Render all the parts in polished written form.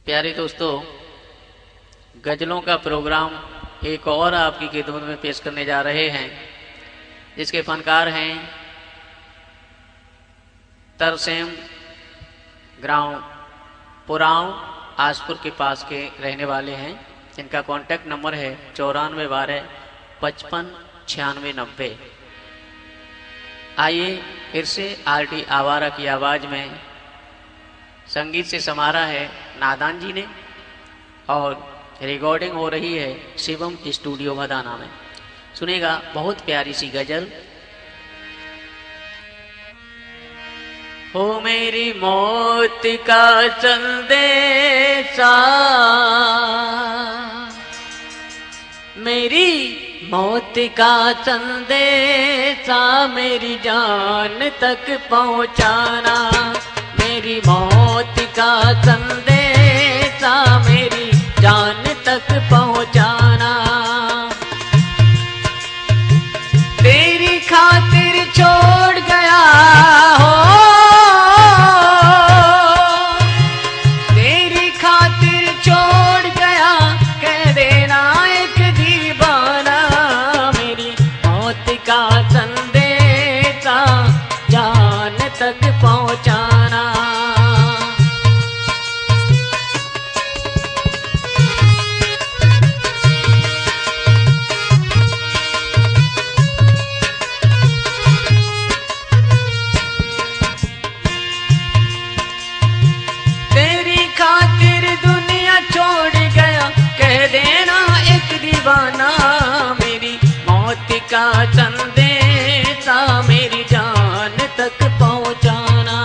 प्यारे दोस्तों, गजलों का प्रोग्राम एक और आपकी खिदमत में पेश करने जा रहे हैं, जिसके फनकार हैं तरसेम ग्राम पुराव आजपुर के पास के रहने वाले हैं, जिनका कॉन्टैक्ट नंबर है 9412559690। आइए फिर से आरटी आवारा की आवाज में संगीत से समारा है नादान जी ने, और रिकॉर्डिंग हो रही है शिवम स्टूडियो भदाना में। सुनेगा बहुत प्यारी सी गजल। हो मेरी मौत का संदेशा, मेरी मौत का संदेशा मेरी जान तक पहुंचाना, मेरी मौत का संदेशा मेरी जान तक पहुंचाना। तेरी खातिर छोड़ गया हो, तेरी खातिर छोड़ गया, कह देना एक दीवाना, मेरी मौत का संदेशा जान तक पहुंचाना। मेरी मौत का संदेशा मेरी जान तक पहुंचाना।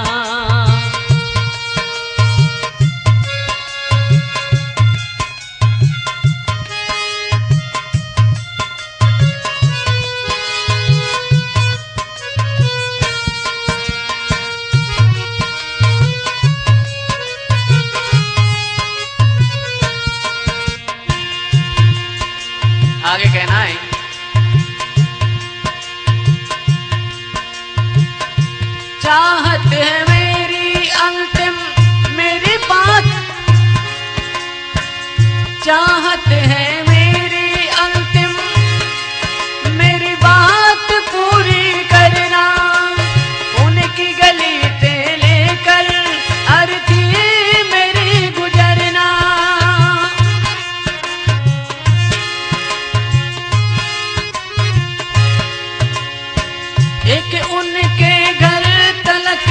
आगे कहना है, चाहत है मेरी अंतिम मेरी बात, चाहत है मेरी अंतिम मेरी बात पूरी करना, उनकी गली से लेकर अर्थी मेरी गुजरना। एक उनके घर तलक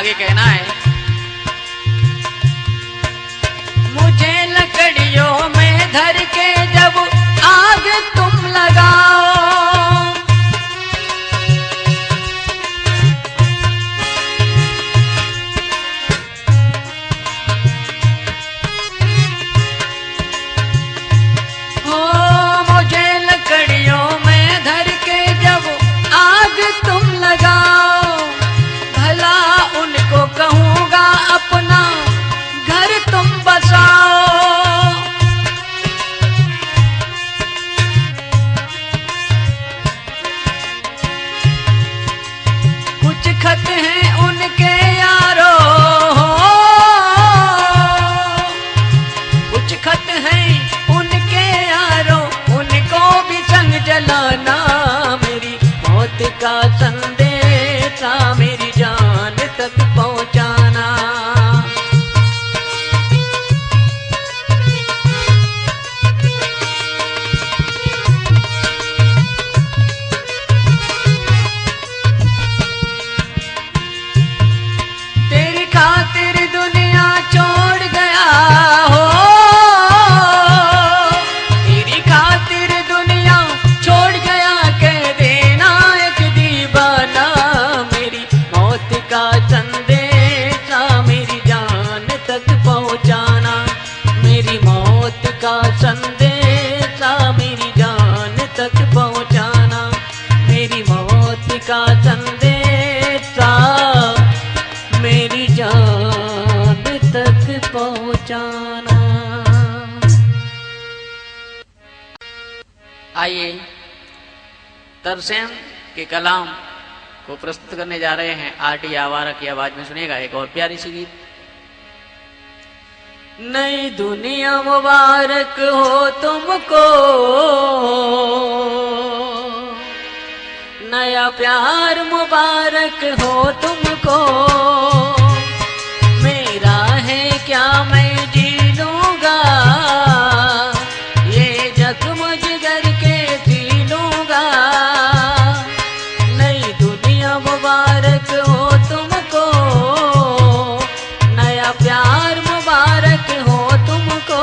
आगे कहना है, मुझे लकड़ियों में धर के जब आग तुम लगाओ, मुझे लकड़ियों में धर के जब आग तुम लगाओ, भला उनको कहूँगा अपना घर तुम बसाओ। कुछ खत हैं उनके यारो, कुछ खत हैं उनके यारो, उनको भी संग जलाना, मेरी मौत का संदेशा मेरी जान तक पहुंचाना। तेरी खातिर दुनिया छोड़ गया हो, तेरी खातिर दुनिया छोड़ गया, कह देना एक दीवाना, मेरी मौत का संदेशा मेरी जान तक पहुंचाना, मेरी मौत का संदेशा मेरी जान तक पहुंचाना, मेरी मौत का संदेशा मेरी जान तक पहुंचाना। आइए तरसेम के कलाम को प्रस्तुत करने जा रहे हैं आर.डी. आवारा की आवाज में। सुनिएगा एक और प्यारी सी गीत। नई दुनिया मुबारक हो तुमको, नया प्यार मुबारक हो तुमको, मेरा है क्या मैं जी लूंगा, ये जख्म जिगर के सी लूंगा। नई दुनिया मुबारक हो तुमको, नया प्यार मुबारक हो तुमको।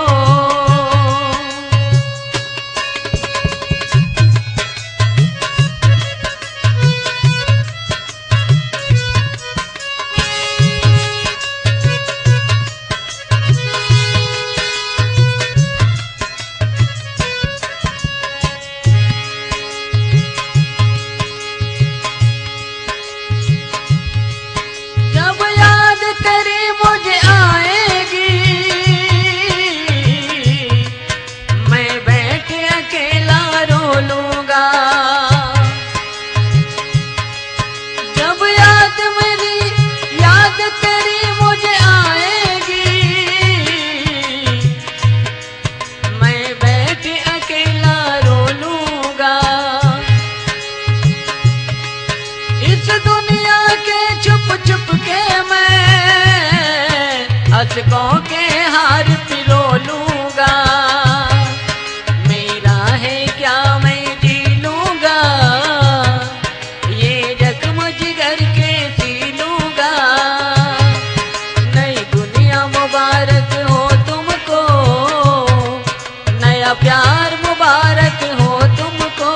जब याद तेरी मुझे आएगी, मैं बैठ अकेला रो लूंगा। जब याद तेरी मुझे आएगी, मैं बैठ अकेला रो लूंगा। इस दुनिया के छुप छुप के मैं अशकों के हार पिरो लूंगा। मेरा है क्या मैं जी लूंगा, ये जख्म जिगर के सी लूंगा। नई दुनिया मुबारक हो तुमको, नया प्यार मुबारक हो तुमको।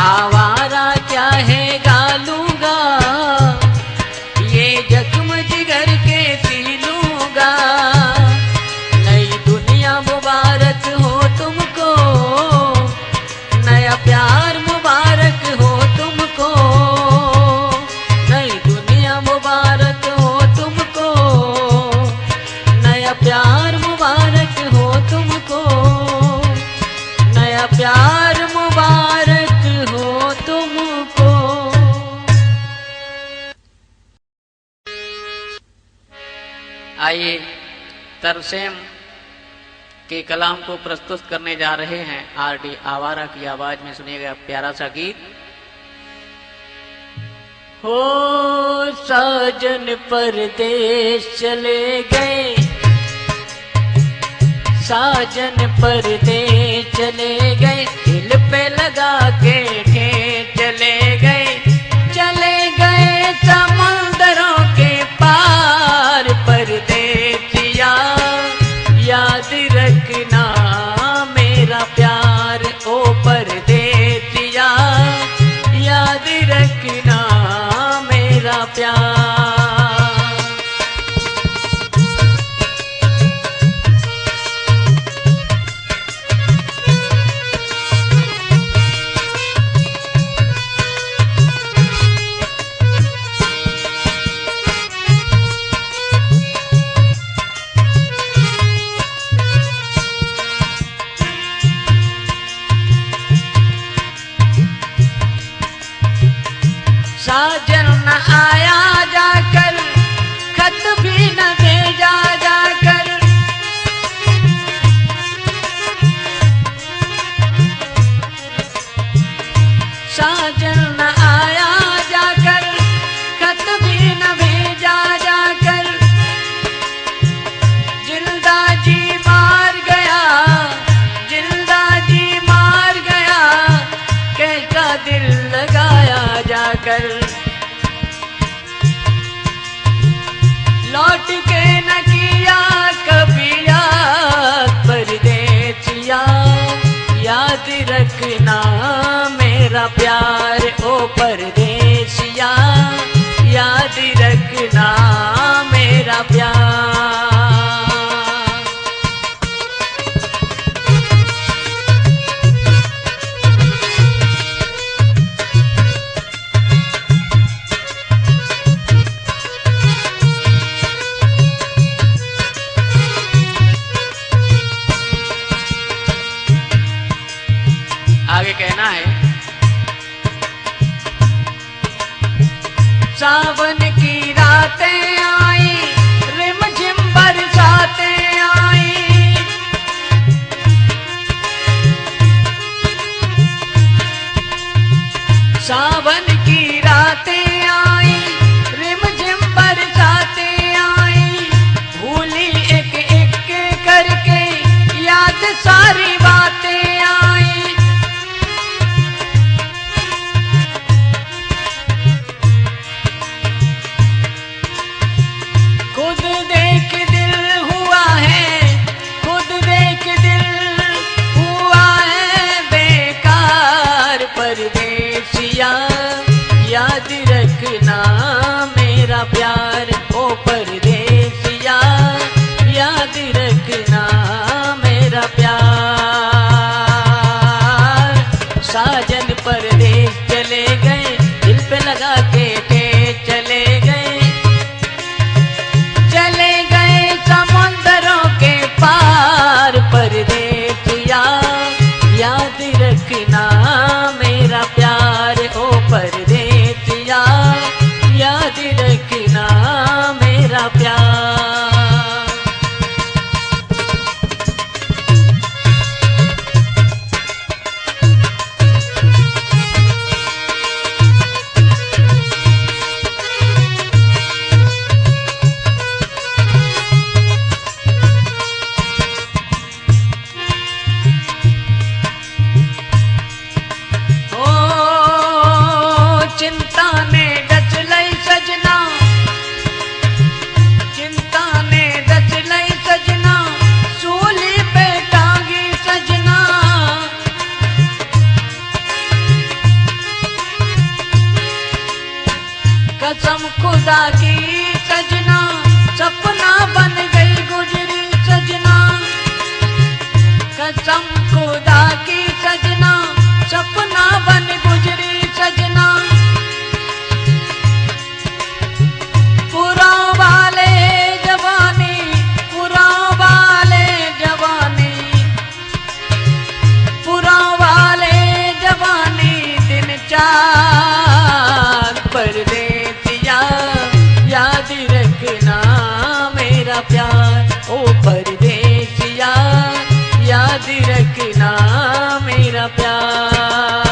आवारा क्या है गालूंगा, ये जख्म जिगर के सीलूंगा। नई दुनिया मुबारक हो तुमको, नया प्यार मुबारक हो तुमको। नई दुनिया मुबारक हो तुमको, नया प्यार मुबारक हो तुमको। नया प्यार मुबारक हो तुमको। आइए तरसेम के कलाम को प्रस्तुत करने जा रहे हैं आर.डी. आवारा की आवाज में। सुनिएगा प्यारा सा गीत। हो साजन परदेश चले गए, साजन परदेश चले गए, दिल पे लगा के ठेठ चले गए। चले गए समुंदरों के पार परदेसिया, याद रखना मेरा प्यार ओ परदेसिया, याद रखना मेरा प्यार। साजन न आया जाकर, खत भी न भेजा जाकर। साजन न आया जाकर, खत भी न भेजा जाकर। जिंदा जी मार गया, जिंदा जी मार गया, कैसा दिल लगाया जाकर। लौट के न किया कभी याद परदेसिया, याद रखना मेरा प्यार ओ परदेसिया, याद रखना मेरा प्यार। आगे कहना है, सावन की रातें आई, रिमझिम बरसातें आई। सावन की रातें आई, रिमझिम बरसातें आई। भूली एक एक करके याद सारी बातें आई। खुद देख दिल हुआ है, खुद देख दिल हुआ है बेकार परदेसिया, याद रखना मेरा प्यार ओ परदेसिया, याद रखना मेरा प्यार। साजन परदेस चले गए, दिल पे लगा के चले गए। चले गए समुंदरों के पार परदेसिया, याद रखना मेरा प्यार ओ परदेसिया, याद रखना मेरा प्यार। ओ खुदा की सजना, सपना बन गई गुजरी सजना। कसम खुदा की सजना, सपना बन गुजरी सजना। पुरां वाले जवानी, पुरां वाले जवानी, पुरां वाले जवानी दिन चार। परदेसिया याद रखना मेरा प्यार, ओ परदेसिया याद रखना मेरा प्यार।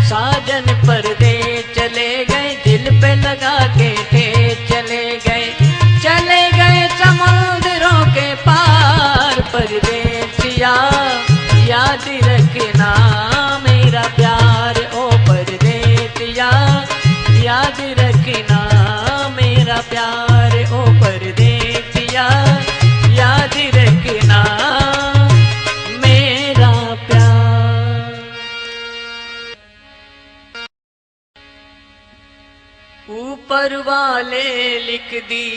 साजन परदेस चले गए, दिल पे लगा के ठेस चले गए, चले गए समुद्रों के पार। परदेसिया याद रखना मेरा प्यार, ओ परदेसिया याद रखना मेरा प्यार, ओ परदेसिया याद रखना मेरा प्यार। ऊपर वाले लिख दी,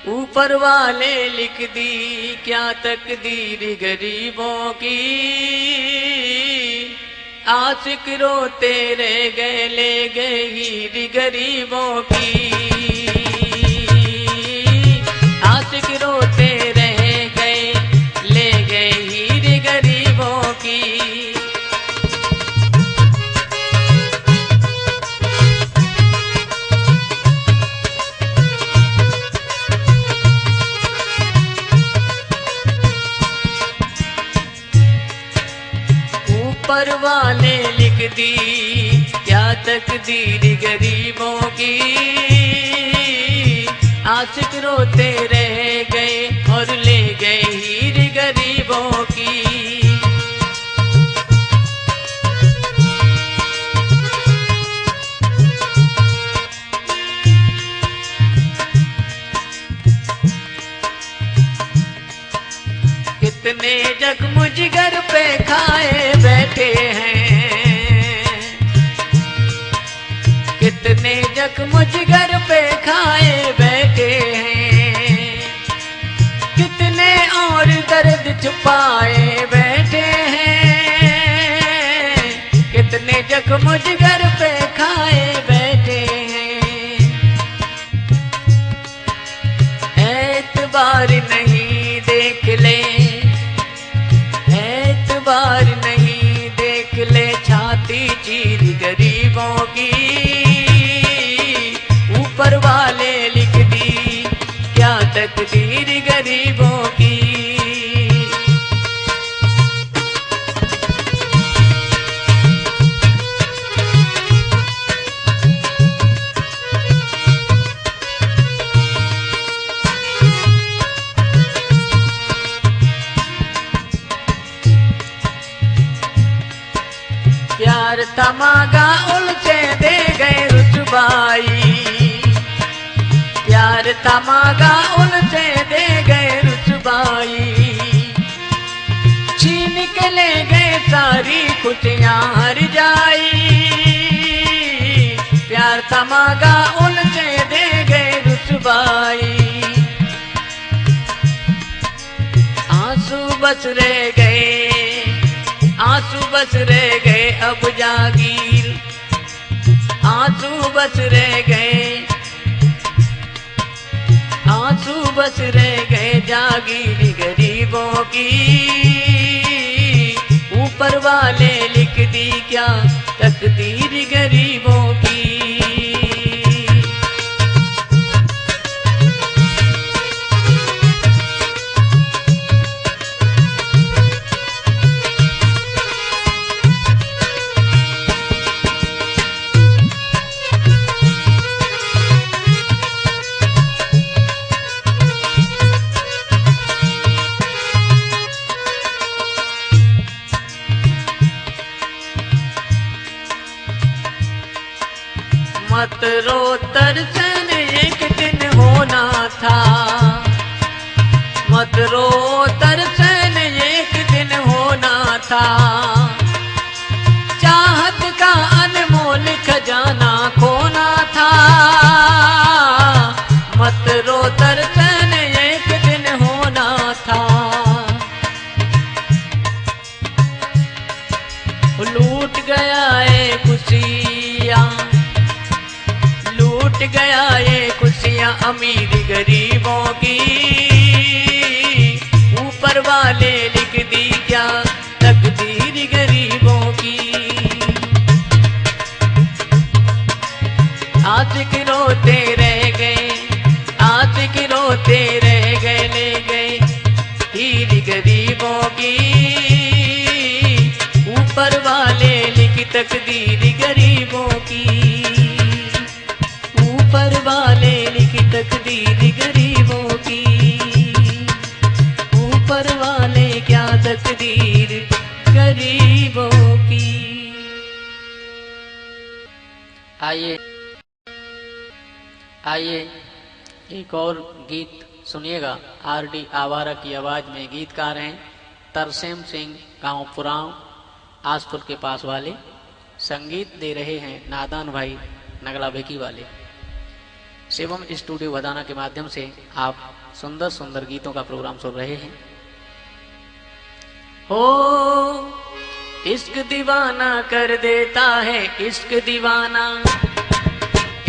ऊपर वाले लिख दी क्या तकदीर गरीबों की। आशिक रोते रह गए, ले गए हीर गरीबों की। आशिक रोते रह गए, ले गए हीर गरीबों की। ऊपर वाले लिख दी क्या तकदीर गरीबों की। आशिक रोते रह गए और ले गए हीर गरीबों की। कितने जख्म जिगर पे खाए बैठे हैं, कितने जख्म जिगर पे खाए बैठे हैं। कितने और दर्द छुपाए बैठे हैं, कितने जख्म जिगर पे खाए बैठे हैं। एतबार नहीं देख ले, एतबार नहीं देख ले छाती चीर गरीबों की। ऊपर वाले लिख दी क्या तकदीर गरीबों की। प्यार तमागा उलझे दे गए रुसवाई, प्यार तमागा उलझे दे गए रुसवाई। छीन के ले गए सारी खुशियां हर जाई। प्यार तमागा उलझे दे गए रुसवाई। आंसू बस रह गए, आंसू बस रह गए अब जागीर। आंसू बस रह गए, आंसू बस रह गए जागीर गरीबों की। ऊपर वाले लिख दी क्या तकदीर गरीबों की। मत रो तरसन एक दिन होना था, मत रो तरसन एक दिन होना था। चाहत का अनमोल खजाना खो खुशियाँ, लूट गया ये खुशियाँ अमीर गरीबों की। ऊपर वाले लिख दी क्या तकदीर गरीबों की। आशिक रोते रह गए, आशिक रोते रह गए, ले गए हीर गरीबों की। ऊपर वाले लिखी तकदीर गरीबों की। ऊपर वाले लिखी तकदीर गरीबों की। ऊपर वाले क्या तकदीर गरीबों की। आइए आइए एक और गीत सुनिएगा। आर.डी. आवारा की आवाज में गीतकार हैं तरसेम सिंह, गांव पुराव, आसपुर के पास वाले। संगीत दे रहे हैं नादान भाई नगला बेकी वाले। शिवम स्टूडियो भदाना के माध्यम से आप सुंदर सुंदर गीतों का प्रोग्राम सुन रहे हैं। हो इश्क दीवाना कर देता है, इश्क दीवाना,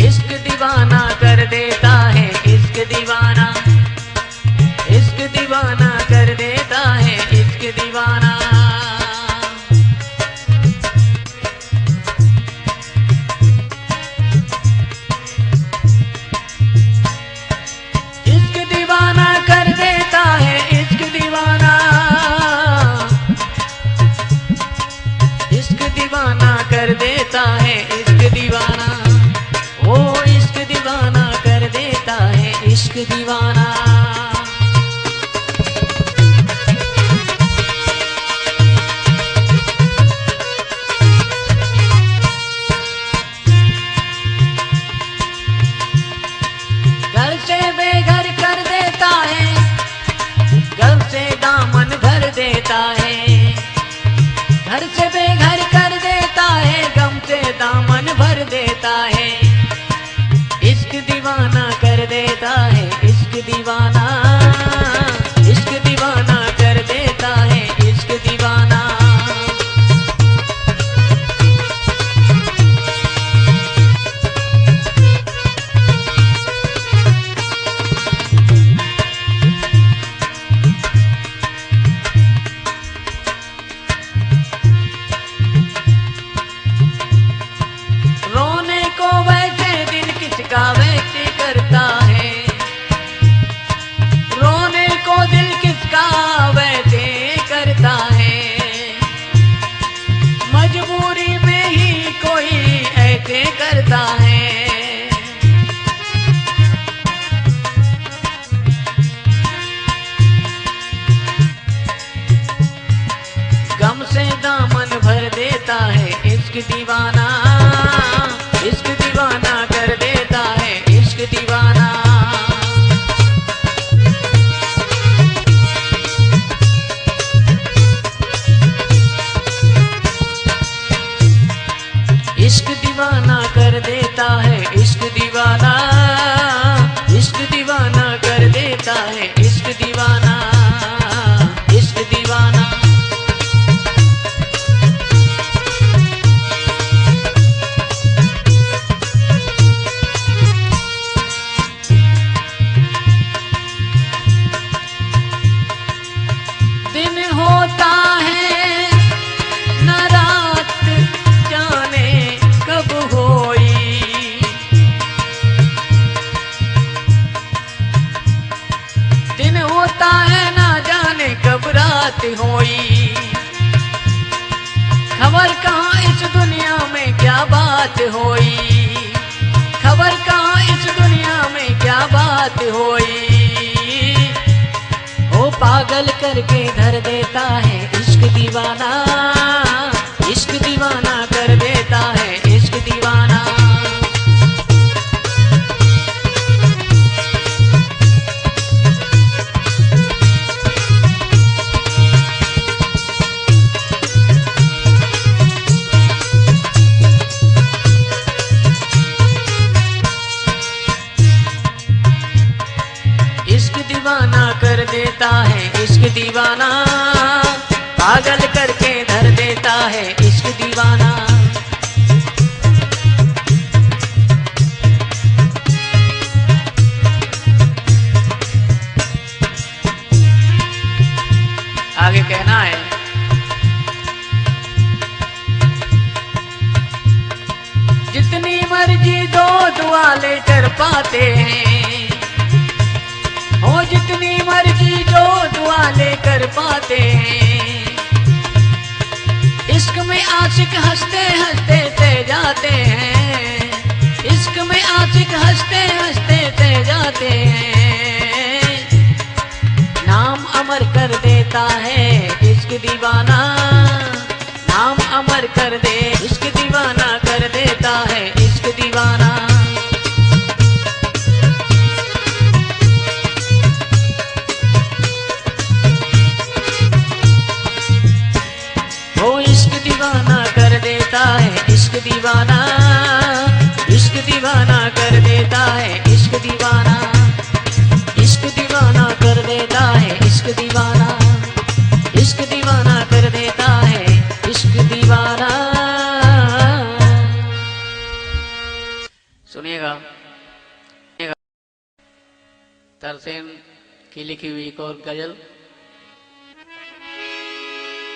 इश्क दीवाना कर देता है, इश्क दीवाना, इश्क दीवाना कर देता है, इश्क दीवाना। इश्क दीवाना कर देता है, इश्क दीवाना, इश्क दीवाना कर देता है, इश्क दीवाना। ओ इश्क दीवाना कर देता है, इश्क दीवाना। घर से बेघर कर देता है, घर से दामन भर देता है। घर से बेघर कर देता है, गम से दामन भर देता है। इश्क दीवाना कर देता है, इश्क दीवाना, इश्क दीवाना कर देता है, इश्क दीवाना। रोने को वैसे दिल किसका वैसे करता है। रोने को दिल किसका वैसे करता है। मजबूरी में ही कोई ऐसे करता है। गम से दामन भर देता है, इश्क दीवाना, इश्क दीवाना कर देता है, इश्क दीवाना। इश्क दीवाना कर देता है, इश्क दीवाना, इश्क दीवाना कर देता है, इश्क दीवाना, इश्क दीवाना। दिन होता है न रात जाने कब होई। दिन होता है न जाने कब रात होई। खबर कहाँ इस दुनिया में क्या बात होई। खबर कहाँ इस दुनिया में क्या बात होई। ओ पागल करके धर देता है, इश्क दीवाना, इश्क दीवाना कर देता है, इश्क दीवाना। इश्क दीवाना कर देता है, इश्क दीवाना, पागल करके धर देता है, इश्क दीवाना। दुआ लेकर पाते हैं, हो जितनी मर्जी जो दुआ लेकर पाते हैं। इश्क में आशिक हंसते हंसते ते जाते हैं, इश्क में आशिक हंसते हंसते ते जाते हैं। नाम अमर कर देता है इश्क दीवाना, नाम अमर कर दे इश्क दीवाना, कर देता है इश्क दीवाना। वो इश्क दीवाना कर देता है इश्क दीवाना, इश्क दीवाना कर देता है इश्क दीवाना, इश्क दीवाना कर देता है इश्क दीवाना, इश्क दीवाना कर देता है इश्क दीवाना। सुनिएगा तरसेन की लिखी हुई एक और गजल।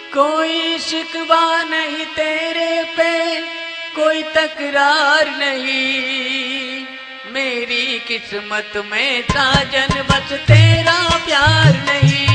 कोई शिकवा नहीं तेरे पे, कोई तकरार नहीं, मेरी किस्मत में साजन बस तेरा प्यार नहीं।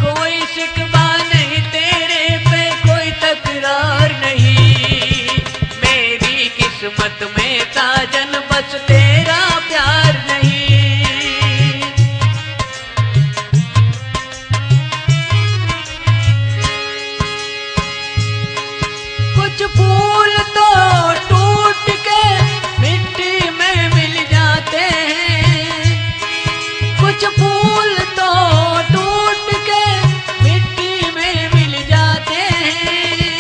कोई शिकवा नहीं तेरे पे, कोई तकरार नहीं, मेरी किस्मत में साजन बस तेरा प्यार नहीं। कुछ फूल तो टूट के मिट्टी में मिल जाते हैं, कुछ फूल तो टूट के मिट्टी में मिल जाते हैं।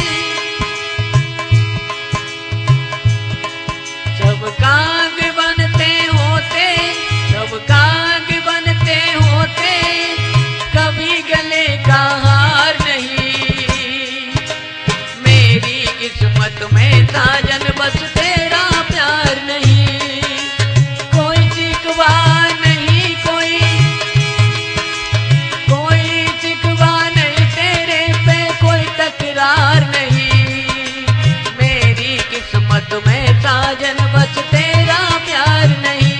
सब काग बनते होते, सब काग बनते होते, कभी गले का हार नहीं, मेरी किस्मत में साजन बस तेरा प्यार नहीं। कोई शिकवा नहीं, कोई शिकवा नहीं तेरे पे, कोई तकरार नहीं, मेरी किस्मत में साजन बस तेरा प्यार नहीं।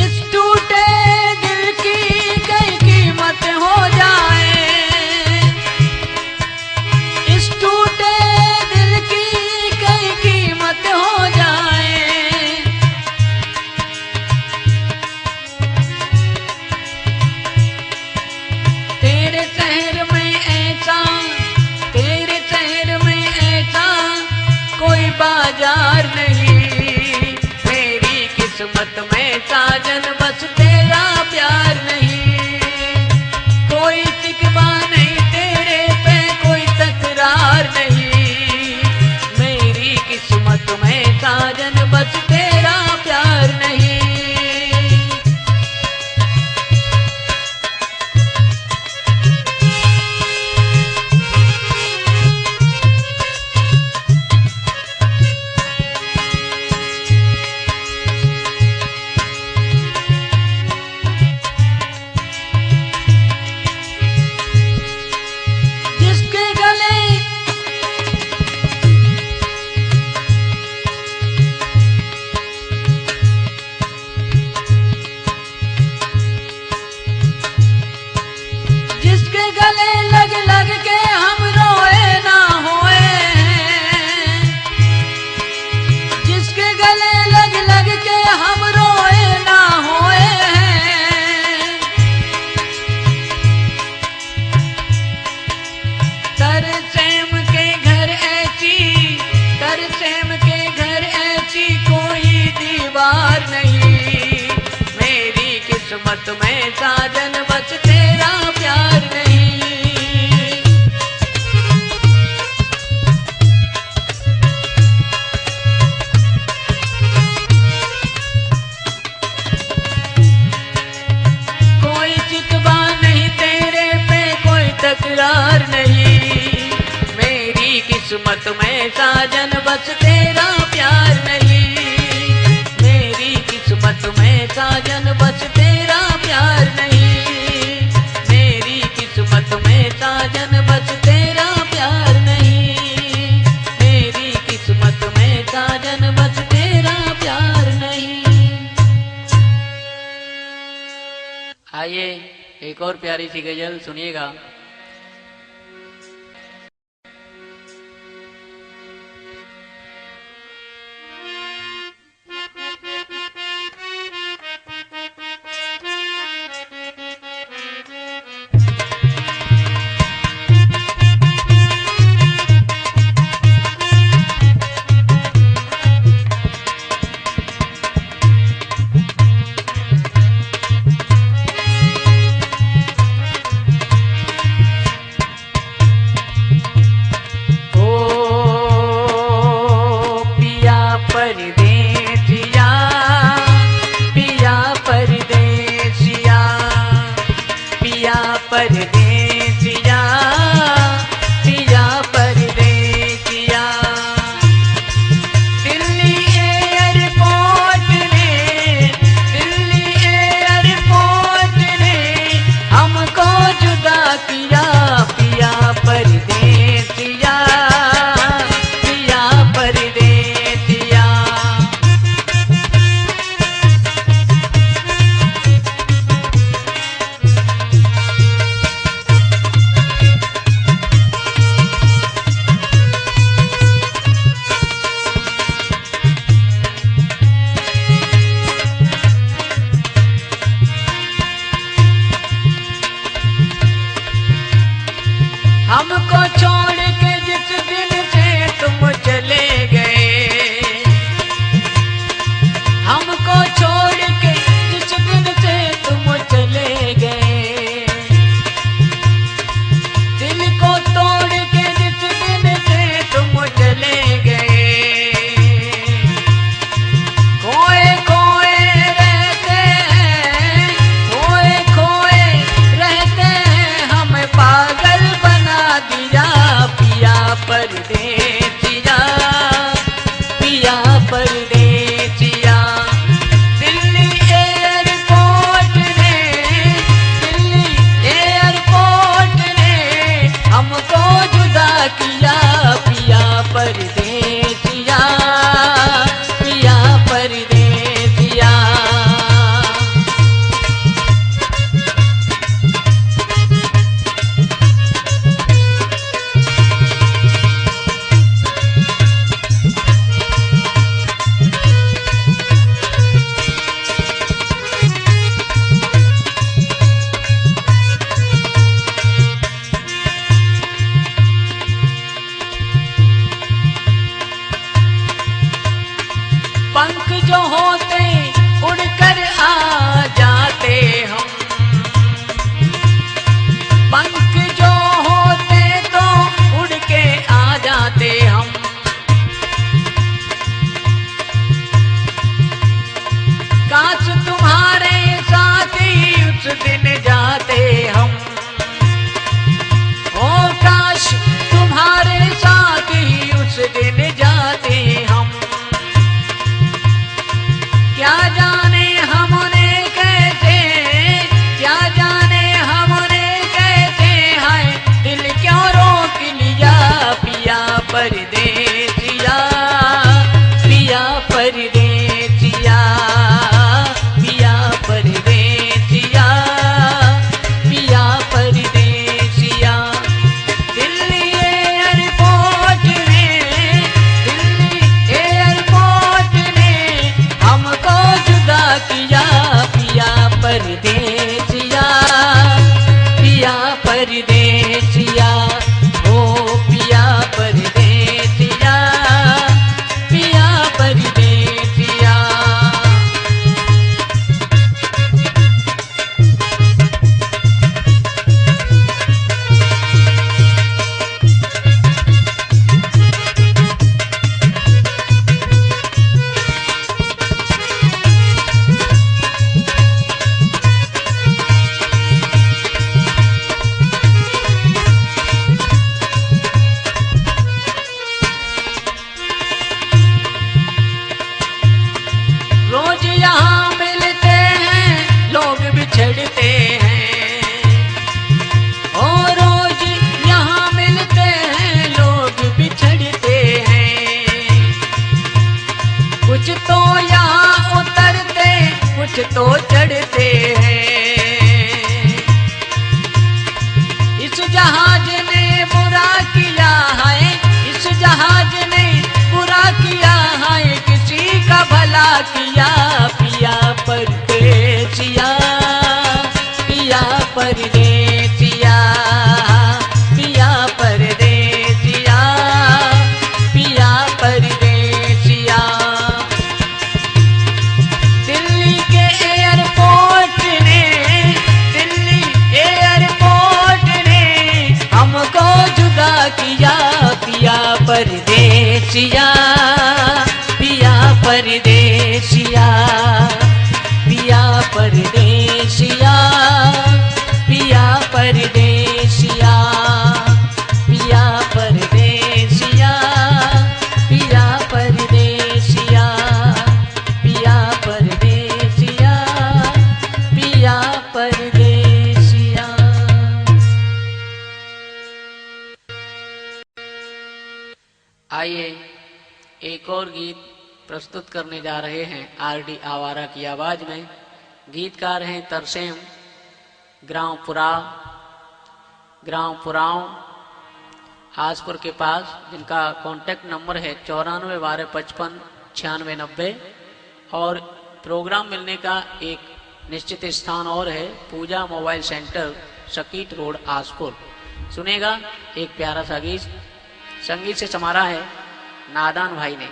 इस टूटे दिल की कई कीमत हो जाए, इस टूटे दिल की कई कीमत हो जाए। तेरे शहर में ऐसा, तेरे शहर में ऐसा कोई बाजार नहीं, मेरी किस्मत में साजन बस तेरा प्यार नहीं। कोई शिकवा नहीं तेरे पे, कोई तकरार नहीं, मेरी किस्मत में साजन बस तेरा प्यार नहीं। जिसके गले जिसके गले लग लग के हम रोए ना होए हैं, जिसके गले लग लग के हम रोए ना होए हैं। तरसेम के घर ऐसी, तरसेम के घर ऐसी कोई दीवार नहीं, मेरी किस्मत में साजन बस तेरा प्यार नहीं। किस्मत में साजन बस तेरा प्यार नहीं, मेरी किस्मत में साजन बस तेरा प्यार नहीं, मेरी किस्मत में साजन बस तेरा प्यार नहीं, मेरी किस्मत में साजन बस तेरा प्यार नहीं। आइए एक और प्यारी सी गजल सुनिएगा। परदेसिया पिया परदेसिया, पिया परदेसिया, पिया परदेसिया, दिल्ली एयरपोर्ट ने, दिल्ली एयरपोर्ट ने हमको जुदा किया, पिया परदेसिया, पिया परदेसिया। हमको छोड़ के जिस दिन से तुम चले गए, हमको छोड़ के जिस दिन से तुम चले गए, दिल को तोड़ के जिस दिन से तुम चले गए, खोए खोए रहते हैं, खोए खोए रहते हैं, हमें पागल बना दिया, परदेसिया, पिया परदेसिया, पिया परदेसिया। दिल्ली के एयरपोर्ट ने, दिल्ली एयरपोर्ट ने हमको जुदा किया, पिया परदेसिया, पिया परदेसिया, पिया परदेसिया, पिया परदेसिया, पिया परदेसिया, पिया परदेसिया, पिया परदेसिया, पिया परदेसिया। आइए एक और गीत प्रस्तुत करने जा रहे हैं आर.डी. आवारा की आवाज में। गीतकार हैं तरसेम, ग्राम पुराव हासपुर के पास, जिनका कॉन्टेक्ट नंबर है 9412559690। और प्रोग्राम मिलने का एक निश्चित स्थान और है, पूजा मोबाइल सेंटर, सकीट रोड, हासपुर। सुनेगा एक प्यारा सा गीत, संगीत से समारा है नादान भाई ने।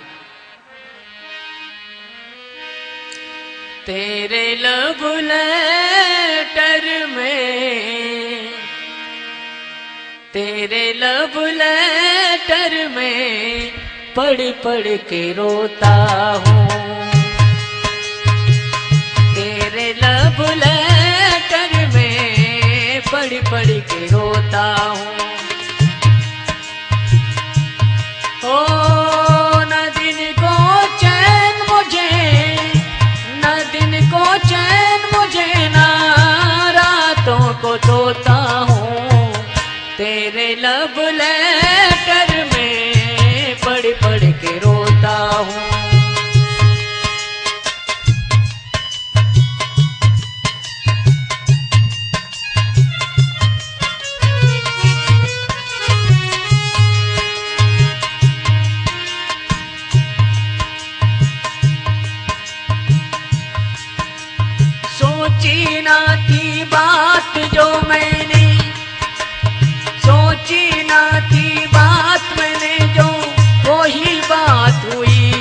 तेरे लव लेटर में, तेरे लव लेटर में पढ़ पढ़ के रोता हूँ, तेरे लव लेटर में पढ़ पढ़ के रोता हूँ। ओ न दिन को चैन मुझे, न दिन को चैन मुझे, ना रातों को सोता हूँ, तेरे लव लेटर में पढ़ पढ़ के रोता हूँ। सोची ना थी बात जो मैंने, सोची ना थी बात मैंने जो वही बात हुई।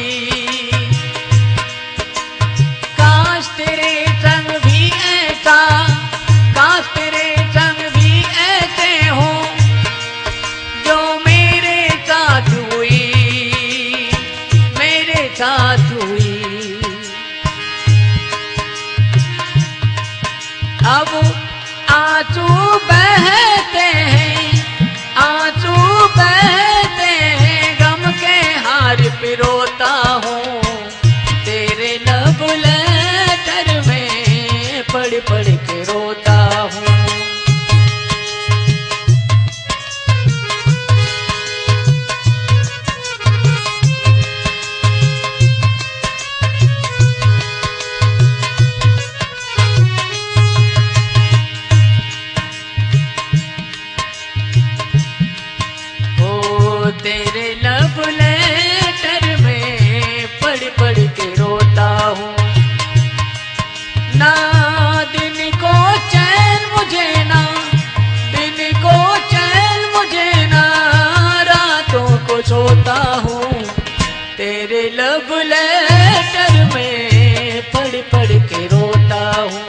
काश तेरे संग भी ऐसा, काश तेरे संग भी ऐसे हो जो मेरे साथ हुई, मेरे साथ हुई। अब आंसू बहते हैं, आंसू बहते हैं, गम के हार पिरोता हूँ, तेरे लव लेटर में पढ़ पढ़ के रोता हूँ। तेरे लव लेटर में पढ़ पढ़ के रोता हूँ, ना दिन को चैन मुझे, ना दिन को चैन मुझे, ना रातों को सोता हूँ, तेरे लव लेटर में पढ़ पढ़ के रोता हूँ।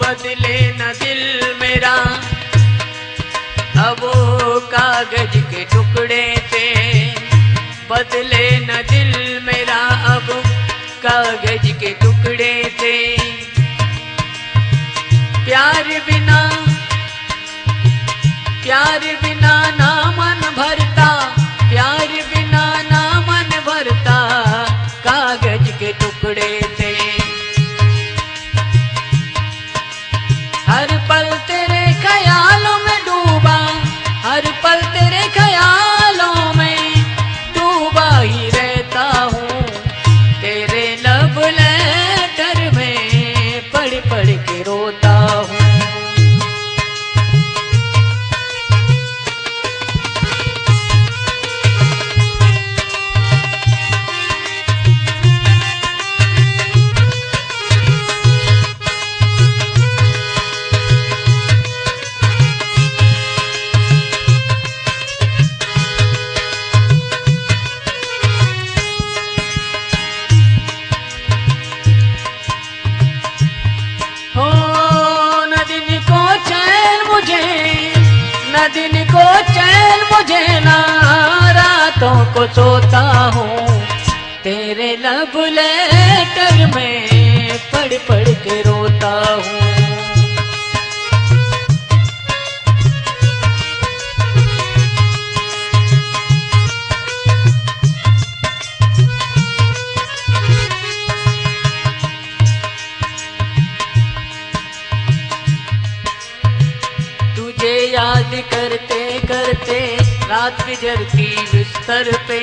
बदले न दिल मेरा अब कागज के टुकड़े से, बदले न दिल मेरा अब कागज के टुकड़े से। प्यार बिना, प्यार बिना ना मन भरता, प्यार बिना ना मन भरता, कागज के टुकड़े से। हर पल तेरे ख्यालों में डूबा, हर पल तेरे ख्यालों में डूबा ही रहता हूँ, तेरे के रोता हूँ। न दिन को चैन मुझे ना रातों को सोता हूँ, तेरे लव लेटर में पढ़ पढ़ के रोता हूँ। तुझे याद करते करते रात गुजरती बिस्तर पे,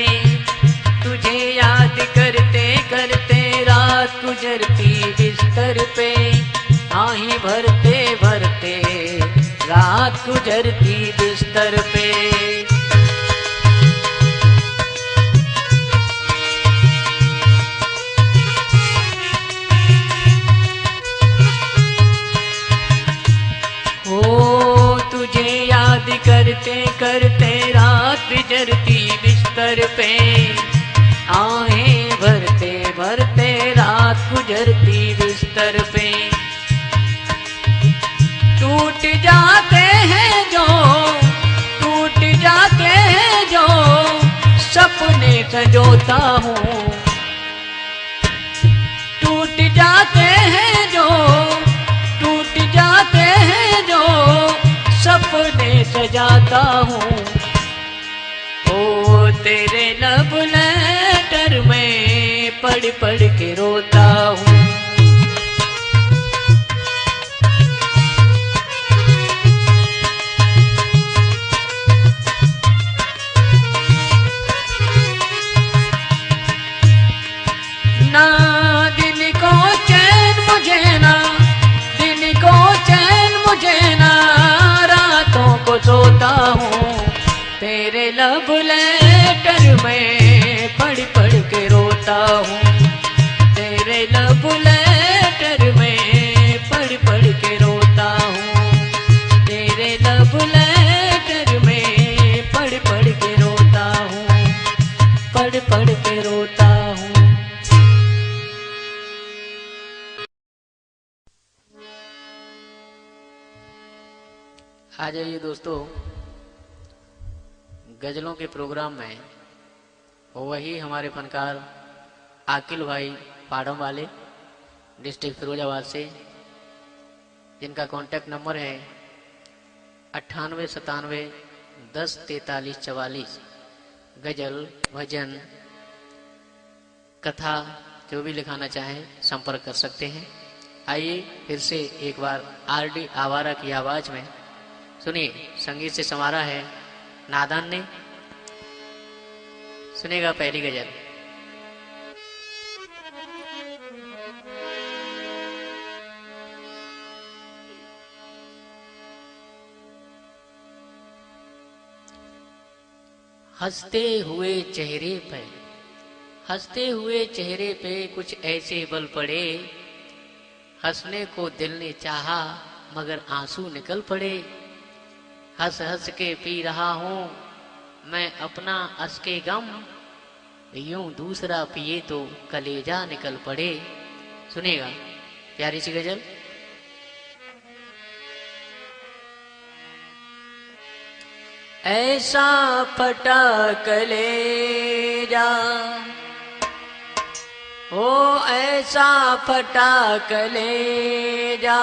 तुझे याद करते करते रात गुजरती बिस्तर पे, आही भरते भरते रात गुजरती बिस्तर पे। तुझे याद करते करते रात गुजरती बिस्तर पे, आहें भरते भरते रात गुजरती बिस्तर पे। टूट जाते हैं जो टूट जाते हैं जो सपने संजोता हूँ, टूट जाते हैं जो टूट जाते हैं जो सपने सजाता हूँ। ओ तेरे लव लेटर में पढ़ पढ़ के रोता हूँ। ना दिन को चैन मुझे ना, दिन को चैन मुझे ना, रातों को सोता हूँ, तेरे लव लेटर में पढ़ पढ़ के रोता हूँ, तेरे लव लेटर में पढ़ पढ़ के रोता हूँ, तेरे लव लेटर में पढ़ पढ़ के रोता हूँ, पढ़ पढ़ के रोता हूँ। आ जाइए दोस्तों, गजलों के प्रोग्राम में वही हमारे फनकार आकिल भाई पाड़म वाले डिस्ट्रिक्ट फिरोजाबाद से, जिनका कॉन्टैक्ट नंबर है 9897104344। गजल भजन कथा जो भी लिखाना चाहें संपर्क कर सकते हैं। आइए फिर से एक बार आरडी आवारा की आवाज में सुनिए, संगीत से संवारा है नादान ने। सुनेगा पहली गजल। हंसते हुए चेहरे पे, हंसते हुए चेहरे पे कुछ ऐसे बल पड़े, हंसने को दिल ने चाहा मगर आंसू निकल पड़े। हंस हंस के पी रहा हूँ मैं अपना हंस के गम, यूं दूसरा पिए तो कलेजा निकल पड़े। सुनेगा प्यारी सी गजल। ऐसा फटा कलेजा, ओ ऐसा फटा कलेजा,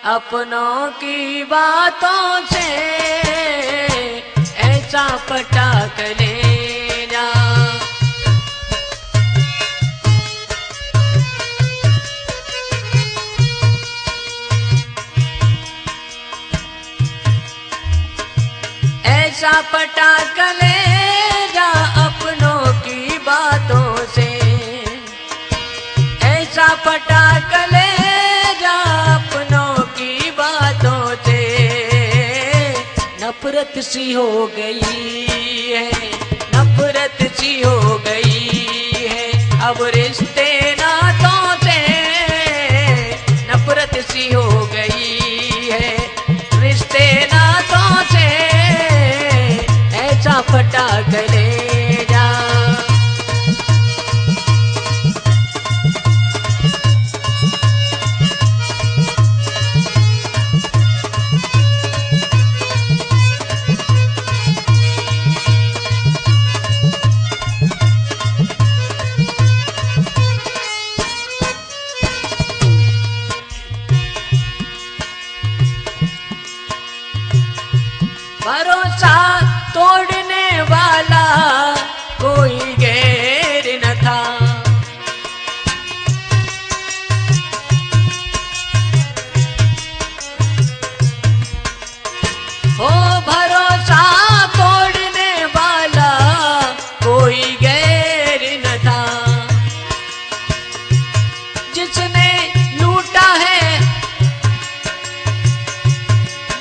अपनों की बातों से ऐसा फटा कलेजा। ऐसा फटा कलेजा अपनों की बातों से, ऐसा फटा कलेजा नफरत सी हो गई है, नफरत सी हो गई है अब रिश्ते नातों से, नफरत सी हो गई है रिश्ते नातों से, ऐसा फटा कलेजा। भरोसा तोड़ने वाला कोई गैर न था, ओ भरोसा तोड़ने वाला कोई गैर न था, जिसने लूटा है,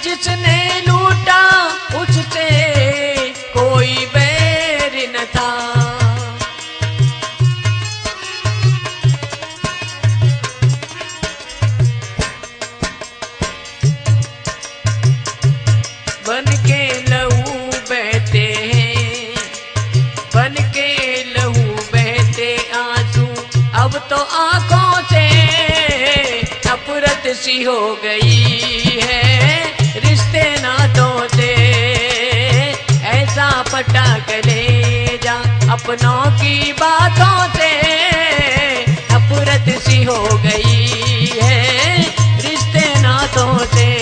जिसने लूटा उससे कोई बैर न था। बन के लहू बहते हैं, बन के लहू बहते आंसू अब तो आंखों से, नफरत सी हो गई है रिश्ते नातों से, ऐसा फटा कलेजा अपनों की बातों से, नफरत सी हो गई है रिश्ते नातों से।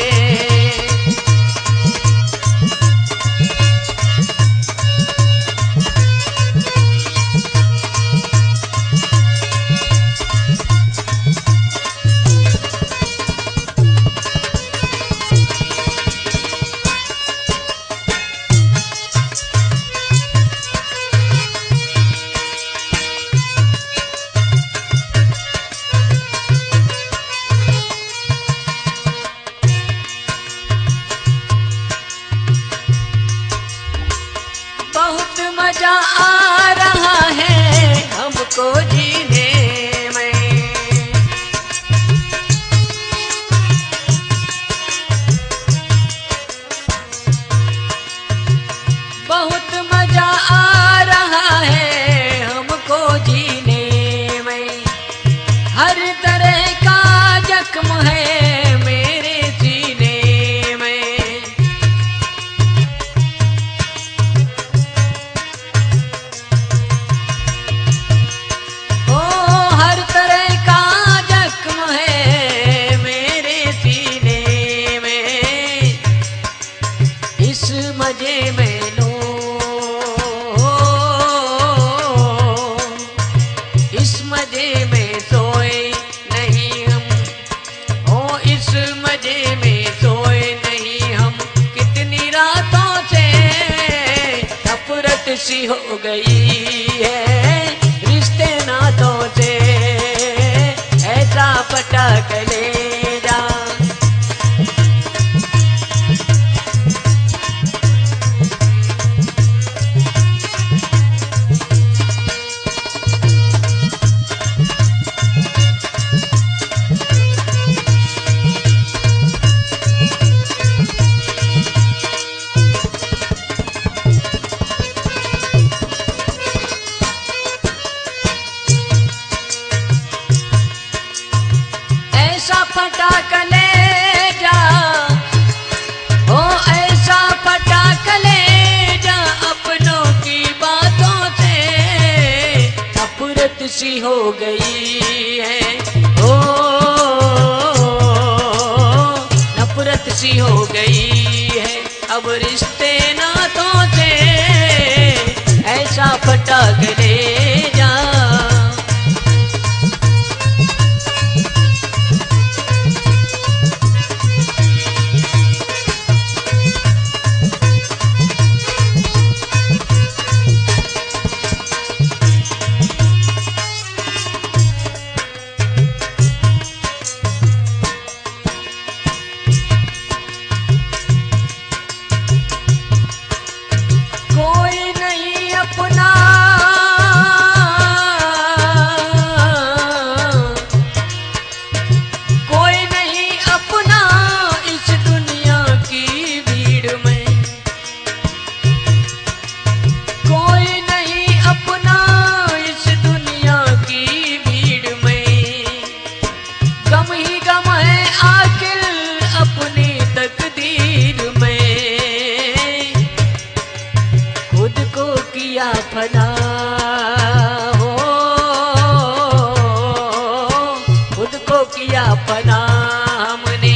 बहुत मजा आ रहा है हमको जीने में, बहुत मजा आ रहा है हमको जीने में, हर तरह का जख्म है मेरे सीने में, मजे में लो, इस मजे में सोए नहीं हम, ओ इस मजे में सोए नहीं हम, कितनी रातों से नफरत सी हो गई है रिश्ते नातों से, ऐसा फटा कलेजा। ऐसा फटा कलेजा, ओ ऐसा फटा कलेजा अपनों की बातों से, नफरत सी हो गई है, ओ नफरत सी हो गई है अब रिश्ते नातों से, ऐसा फटा कलेजा। किया फना हमने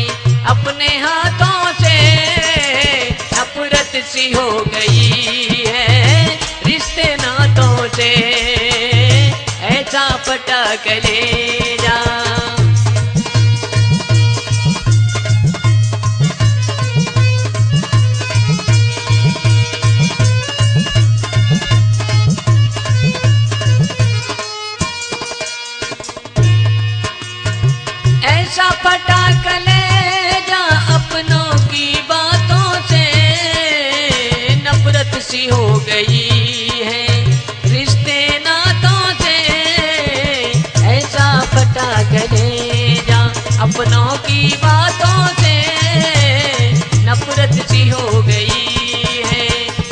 अपने हाथों से, नफरत सी हो गई है रिश्ते नातों से, ऐसा फटा कलेजा। ऐसा फटा कलेजा अपनों की बातों से, नफरत सी हो गई है रिश्ते नातों से, ऐसा फटा कलेजा अपनों की बातों से, नफरत सी हो गई है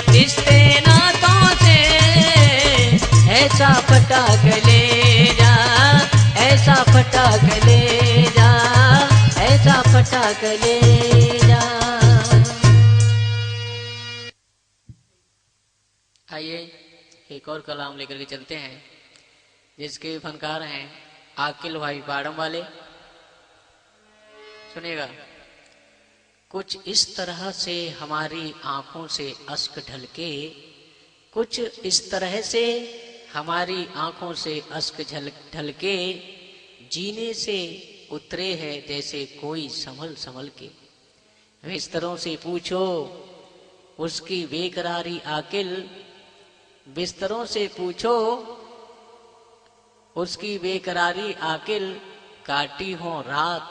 रिश्ते नातों से, ऐसा फटा कलेजा, ऐसा फटा कलेजा, ऐसा फटा कलेजा। आइए एक और कलाम लेकर के चलते हैं, जिसके फनकार हैं आकिल भाई बाड़म वाले। सुनिएगा। कुछ इस तरह से हमारी आंखों से अश्क ढलके, कुछ इस तरह से हमारी आंखों से अश्क ढलके, जीने से उतरे हैं जैसे कोई संभल संभल के। बिस्तरों से पूछो उसकी बेकरारी आकिल, बिस्तरों से पूछो उसकी बेकरारी आकिल, काटी हो रात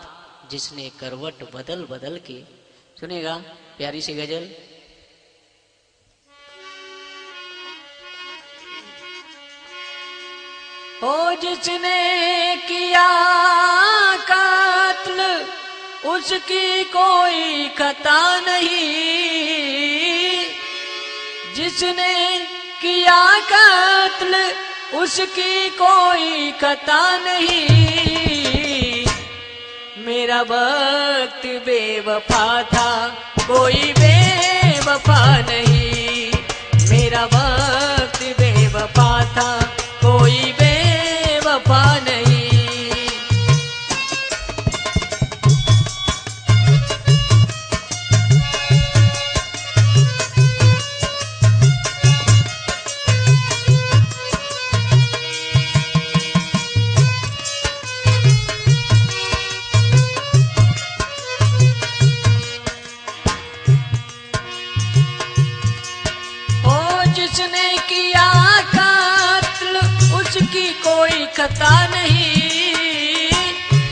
जिसने करवट बदल बदल के। सुनेगा प्यारी सी गजल। ओ जिसने किया कात्ल उसकी कोई खता नहीं, जिसने किया कात्ल उसकी कोई खता नहीं। मेरा वक्त बेवफा था कोई बेवफा नहीं, मेरा वक्त बेवफा था कोई बेवफा नहीं। जिसने किया कात्ल उसकी कोई खता नहीं,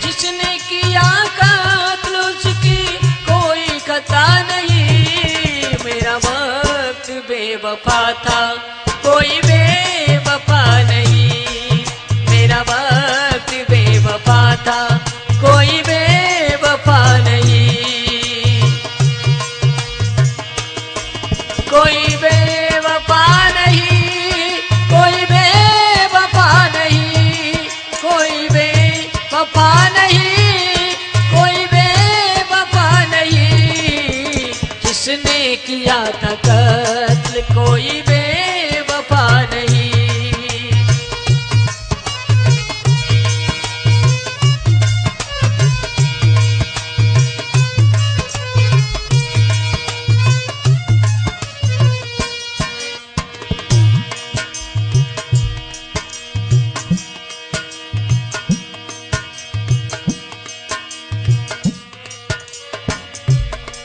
जिसने किया कात्ल उसकी कोई खता नहीं। मेरा वक्त बेवफा था कोई बेवफा नहीं, मेरा वक्त बेवफा था कोई बेवफा नहीं। कोई बेवफा नहीं, कोई बेवफा नहीं, कोई बेवफा नहीं, कोई बेवफा नहीं। जिसने किया था कत्ल कोई बेवफा नहीं।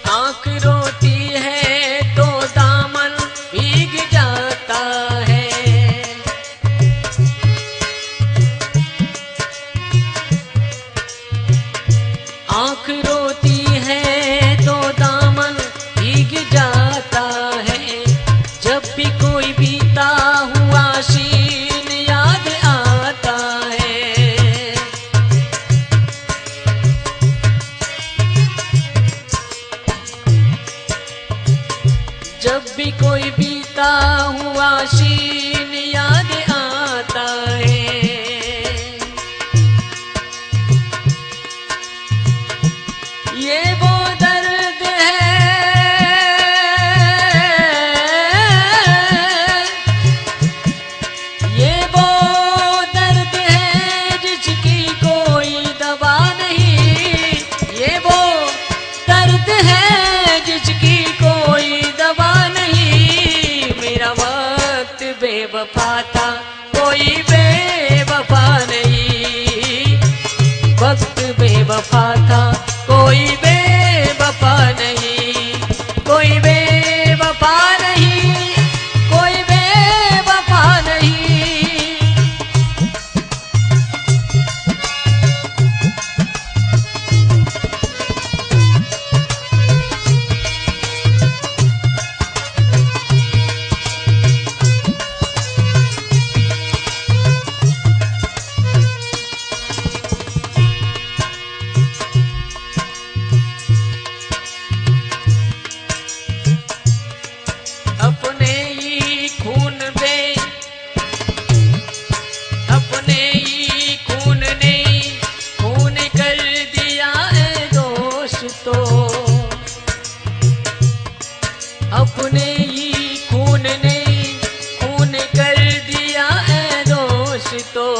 आँख रोती है तो दामन भीग जाता है, आँख रोती है तो दामन भीग जाता है। जब भी कोई बीता हुआ सीन याद आता है, जब भी कोई बीता हुआ सीन याद आता है। ये वो दर्द है, ये वो दर्द है जिसकी कोई दवा नहीं। बेवफा था, कोई बेवफा नहीं। वक्त बेवफा था, कोई बेवफा नहीं, कोई बेवफा नहीं, कोई बेवफा नहीं। अपने ही खून पे, अपने ही खून ने खून कर दिया है दोस्तों। अपने ही खून ने खून कर दिया है दोस्तों।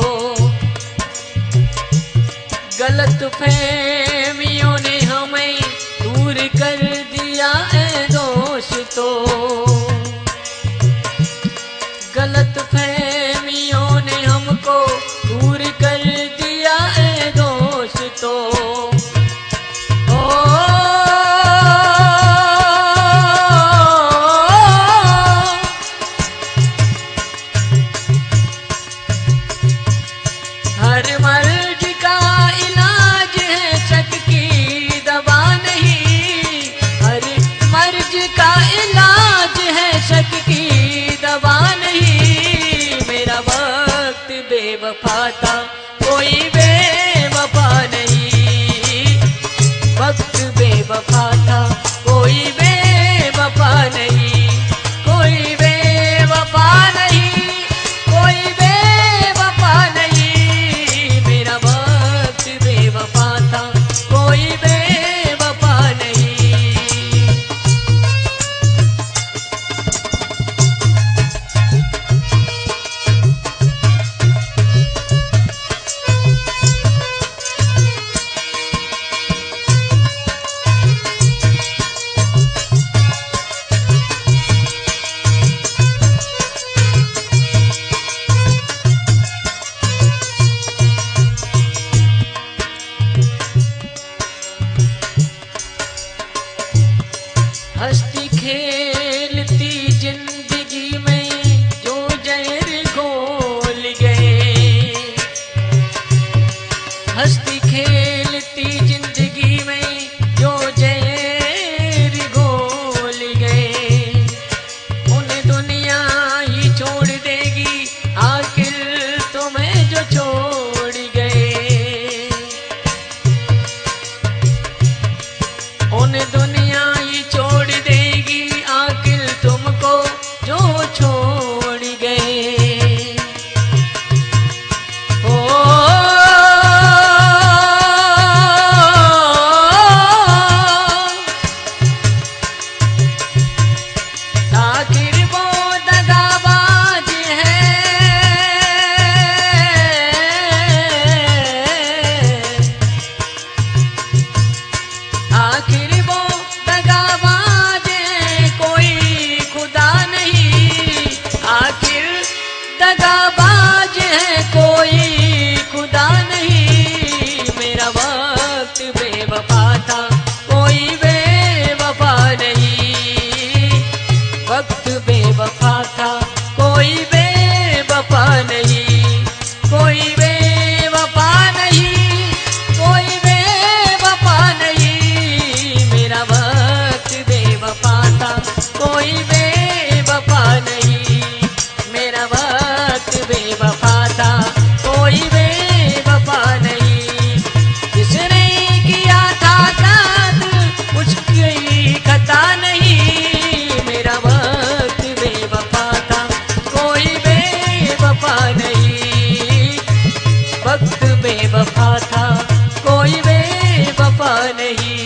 गलत फहमियों ने हमें दूर कर दिया है दोस्तों। गलत फहमियों ने हमको दूर कर दिया है दोस्तों। ओ हर मर्ज का इलाज है शक की दवा नहीं। हर मर्ज का इलाज है शक की दवा नहीं। मेरा वक्त बेवफा था, कोई बेवफा नहीं। वक्त बेवफा था, कोई बेवफा नहीं, कोई बेवफा नहीं, कोई बेवफा नहीं। मेरा वक्त बेवफा था, कोई बेवफा नहीं। हंसती खेलती जिंदगी में जो जहर घोल गए। हंसती खेलती जिंदगी में जो जहर घोल गए। उन्हें दुनिया ही छोड़ देगी आखिर तुम्हें जो छोड़ गए। उन्हें दुनिया ही छोड़ देगी आखिर तुमको जो छोड़ गए। ओ आखिर वो दगाबाज है। आखिर वो दगाबाज है, कोई खुदा नहीं। आखिर दगाबाज है, कोई खुदा नहीं। मेरा वक्त बेवफा था, कोई बेवफा नहीं। वक्त बेवफा था, कोई बेवफा नहीं, कोई बेवफा नहीं, कोई बेवफा नहीं। मेरा वक्त बेवफा था, कोई बेवफा नहीं। मेरा वक्त बेवफा था, कोई बेवफा नहीं। जिसने किया था कात उसकी खता नहीं। मेरा वक्त बेवफा था, कोई बेवफा नहीं। वक्त बेवफा था, कोई बेवफा नहीं।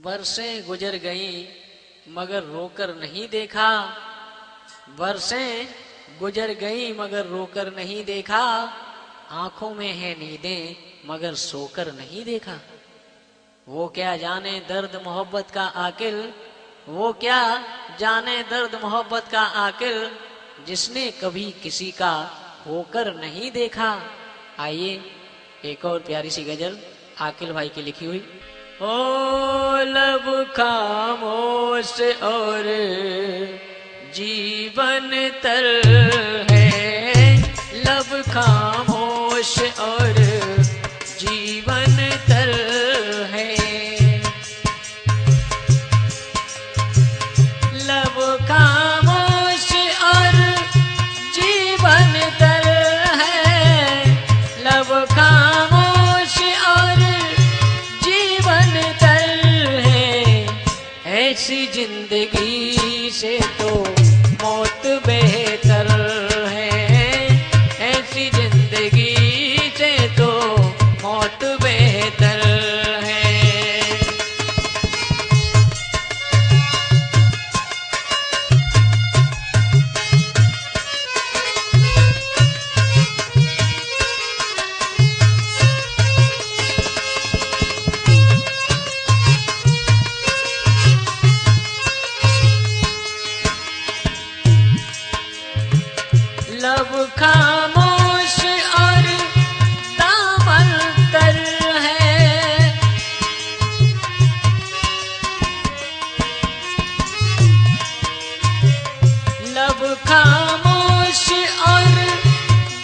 बरसें गुजर गई मगर रोकर नहीं देखा। बरसें गुजर गई मगर रोकर नहीं देखा। आंखों में है नींदें मगर सोकर नहीं देखा। वो क्या जाने दर्द मोहब्बत का आकिल, वो क्या जाने दर्द मोहब्बत का आकिर, जिसने कभी किसी का होकर नहीं देखा। आइए एक और प्यारी सी गजल आकिल भाई की लिखी हुई। ओ लब खामोश और जीवन तर है, लब खामोश और जीवन तर है, लब खामोश और जीवन तर है, लब खामोश और जीवन तर है। ऐसी जिंदगी से तो मौत बेहतर है, ऐसी जिंदगी से तो मौत बेहतर है। लब खामोश और दामन तर है, लब खामोश और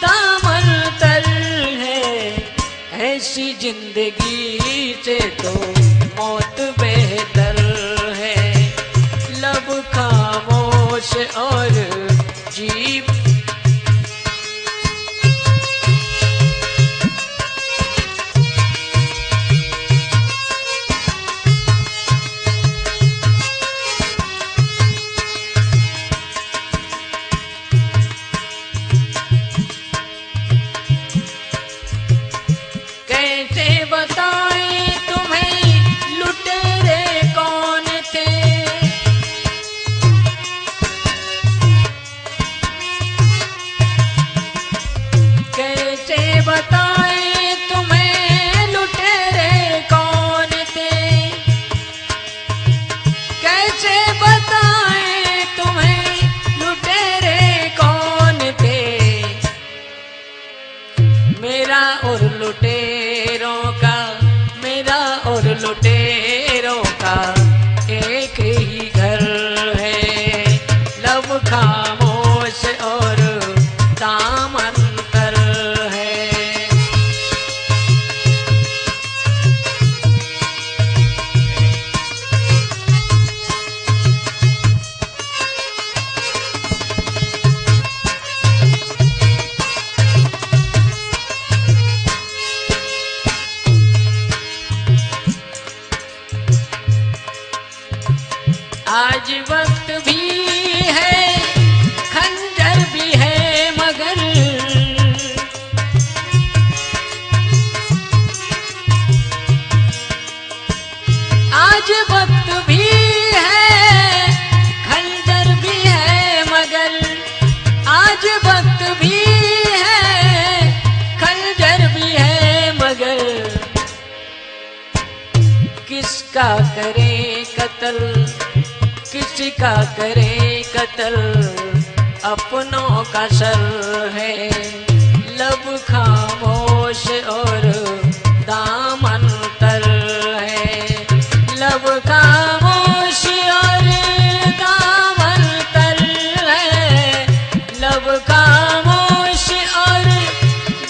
दामन तर है। ऐसी जिंदगी से तो मौत बेहतर है, लब खामोश और जीव कैसे बताएं तुम्हें लुटेरे कौन थे, कैसे बताएं तुम्हें लुटेरे कौन थे, कैसे बताएं तुम्हें लुटेरे कौन थे। मेरा और लुटेरों का, मेरा और लुटेरों का एक ही घर है, लब खामोश और दामन तर है। आज वक्त भी है, खंजर भी है, मगर आज वक्त भी है, खंजर भी है, मगर आज वक्त भी है, खंजर भी है, मगर किसका करे कत्ल, किसका करे कत्ल, अपनों का सर है, लब खामोश और दामन तर है, लब खामोश और दामन तर है, लब खामोश और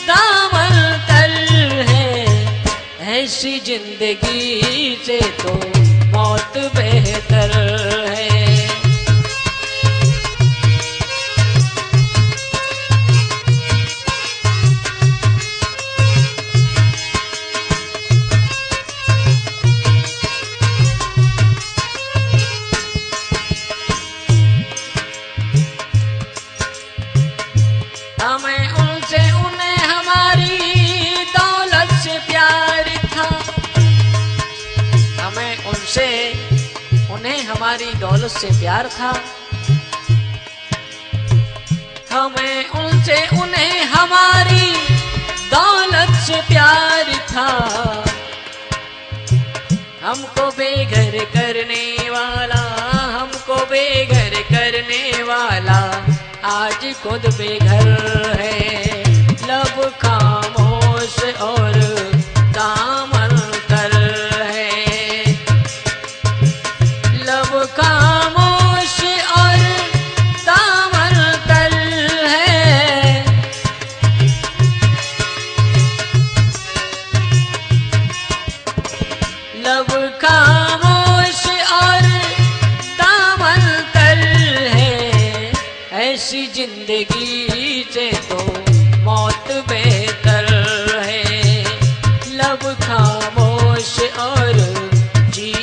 दामन तर है। ऐसी जिंदगी से तो मौत बेहतर है। हमें उनसे उन्हें हमारी दौलत से प्यार था, हमें उनसे उन्हें हमारी दौलत से प्यार था, हमें उनसे उन्हें हमारी दौलत से प्यार था। हमको बेघर करने वाला वाला आज खुद बेघर है। लब खामोश और दामन तर है। लब खामोश और दामन तर है। लब खामोश और दामन तर है। ऐसी जिंदगी से तो मौत बेहतर है। लब खामोश और जी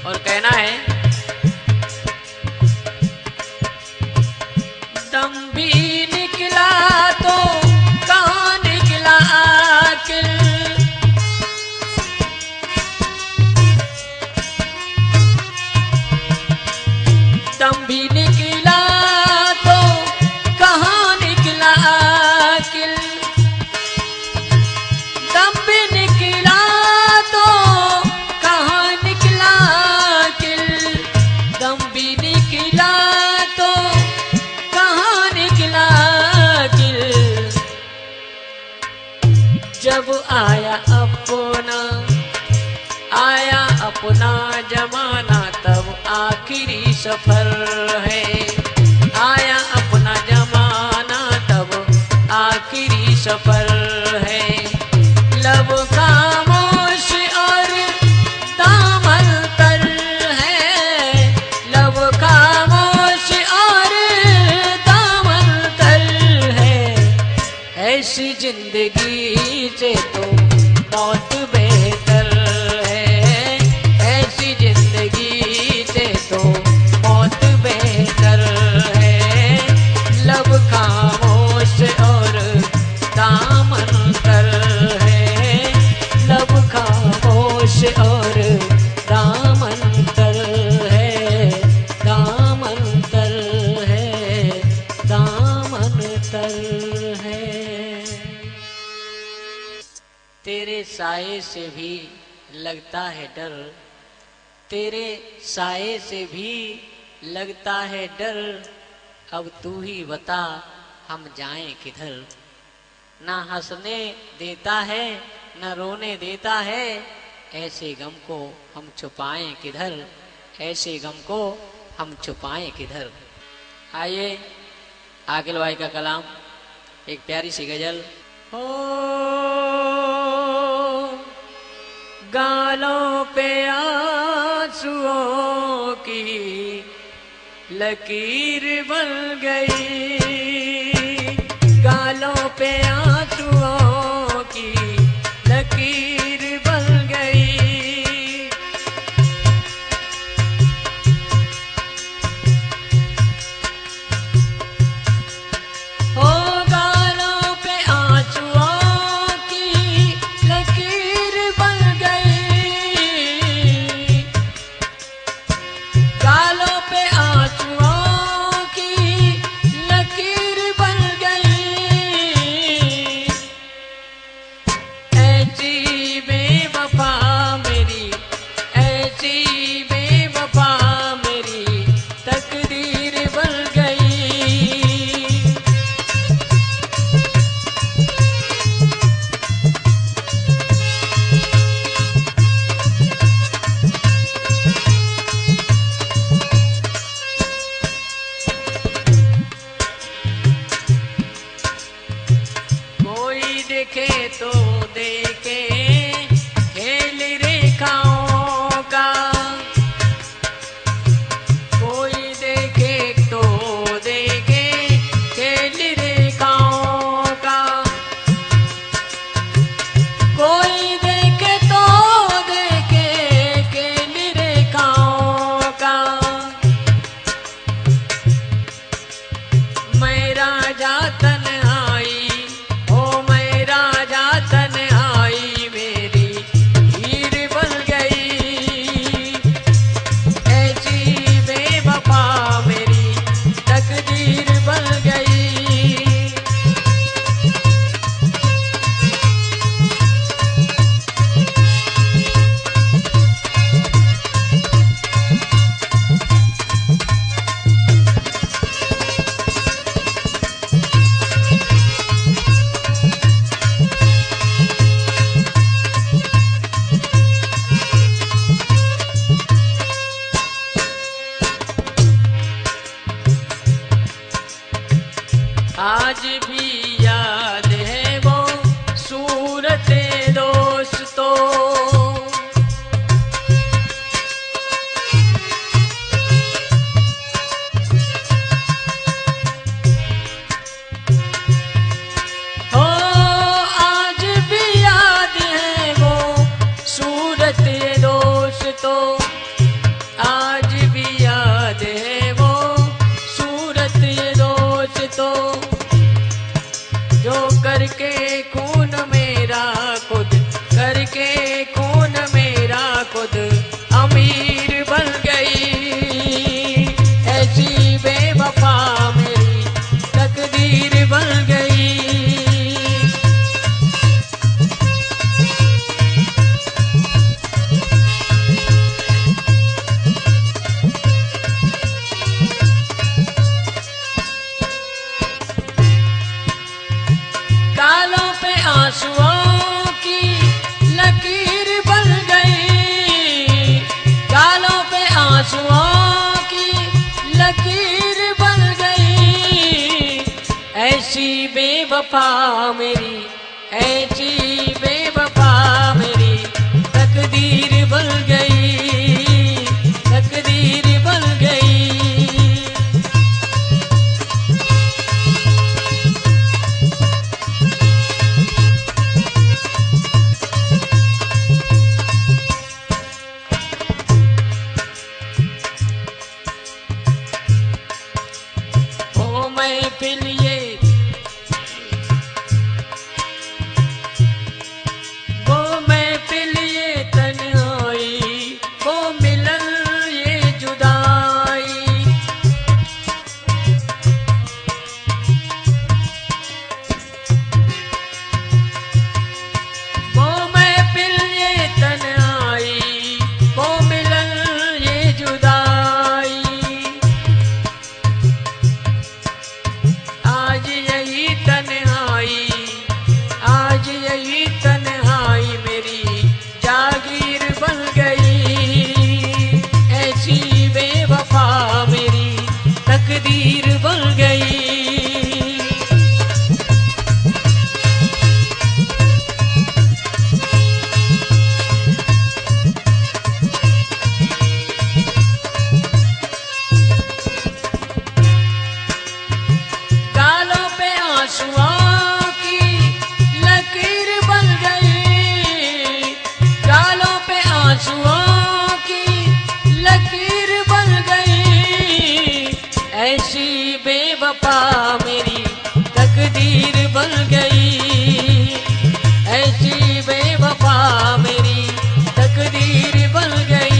और कहना है, दम भी निकला तो कहाँ निकला आखिर। दम भी निकला तो कहाँ निकला आखिर। दम भी निकला तो कहाँ निकला आखिर। दम भी निकला तो कहाँ निकला आखिर। जब आया अपना जमाना तब आखिरी सफर है। आया अपना जमाना तब आखिरी सफर है। लब खामोश और दामन तर है। लब खामोश और दामन तर है। ऐसी जिंदगी से तो मौत बेहतर है। ऐसी जिंदगी से तो मौत बेहतर है। लब खामोश और दामन तर है। लब खामोश और दामन तर है। दामन तर है। दामन तर है। तेरे साए से भी लगता है डर। तेरे साए से भी लगता है डर। अब तू ही बता हम जाएं किधर। ना हंसने देता है न रोने देता है। ऐसे गम को हम छुपाएं किधर। ऐसे गम को हम छुपाएं किधर। आइए आकिल भाई का कलाम, एक प्यारी सी गजल। हो गालों पे आंसुओं की लकीर बन गई। गालों पे आंसुओं की लकीर बन गई। हो गालों पे आंसुओं की लकीर बन गई। गालों पे आंसुओं की लकीर बन गई। ऐसी बेवफा मेरी, ऐसी बेवफा मेरी तकदीर बन गई। कोई देखे तो देखे खेल रेखाओं का। कोई देखे तो देखे खेल रेखाओं का। कोई देखे तो देखे खेल रेखाओं का। मैं राजा तन्हाई, ओ मैं राजा तन्हाई तो आज भी याद है वो सूरत ये रोज तो, जो करके खून मेरा खुद, करके खून मेरा खुद अमीर बन गई। ऐसी बेवफा मेरी तकदीर बन गई। गालों पे आंसुओं की लकीर बन गई। गालों पे आंसुओं की लकीर बन गई। ऐसी बेवफा मेरी, ऐसी बेवफा मेरी तकदीर बन गई, तकदीर बन गई। महफिल ये, वो महफिल ये तन्हाई, वो मिलन ये जुदाई। वो महफिल ये तन्हाई, वो मिलन ये जुदाई। आज यही तन्हाई, आज यही तन्हाई मेरी जागीर बन गई। ऐसी बेवफा मेरी तकदीर बन गई। गालों पे आंसुओं की लकीर बन गई। गालों पे आंसुओं की लकीर बन गई। ऐसी बेवफा मेरी तकदीर बन गई। ऐसी बेवफा मेरी तकदीर बन गई।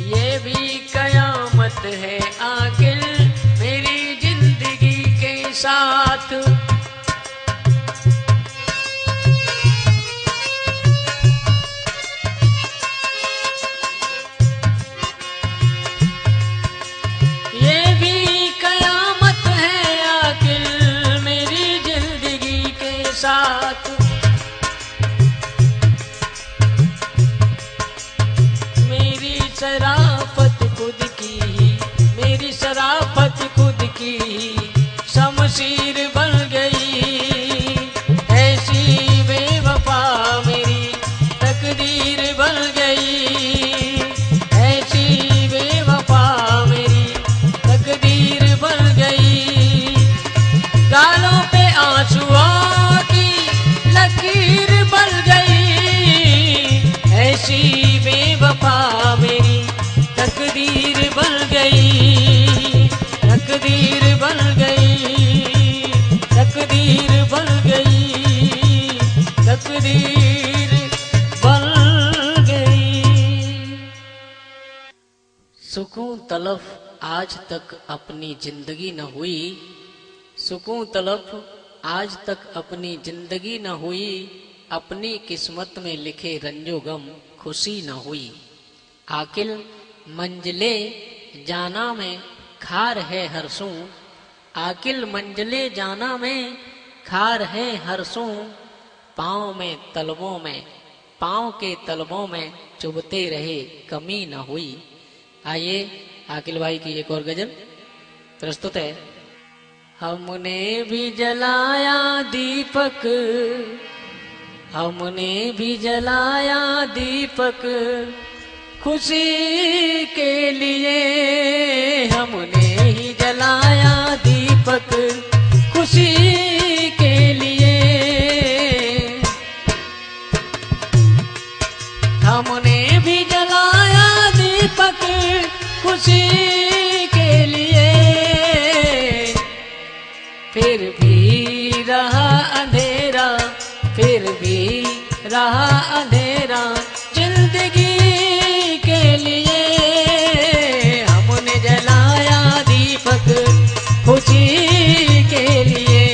ये भी कयामत है आखिर मेरी जिंदगी के साथ। ये भी कयामत है आखिर मेरी जिंदगी के साथ। मेरी शराफत खुद की, मेरी शराफत खुद की शमशीर बन गई। ऐसी बेवफा मेरी तकदीर बन गई। ऐसी बेवफा मेरी तकदीर बन गई। गालों पे आंसुओं की लकीर बन गई। ऐसी बेवफा मेरी तकदीर बन गई, तकदीर बन गई, तकदीर बन गई, तकदीर बन गई। सुकून तलफ आज तक अपनी जिंदगी न हुई। सुकून तलफ आज तक अपनी जिंदगी न हुई। अपनी किस्मत में लिखे रंजो गम खुशी न हुई। आकिल मंजिले जाना में खार है हरसों। आकिल मंजिले जाना में खार है हरसों। पाँव में तलबों में, पाँव के तलबों में चुभते रहे कमी न हुई। आइए आकिल भाई की एक और गजल प्रस्तुत है। हमने भी जलाया दीपक हमने भी जलाया दीपक खुशी के लिए, हमने ही जलाया दीपक खुशी के लिए। हमने भी जलाया दीपक खुशी के लिए, फिर भी रहा अंधेरा, फिर भी रहा अंधेरा जिंदगी के लिए। हमने जलाया दीपक खुशी के लिए।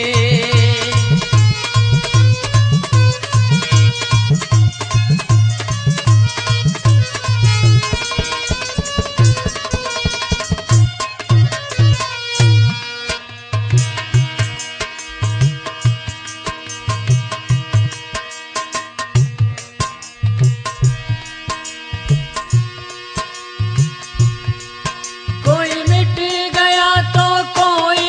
कोई मिट गया तो कोई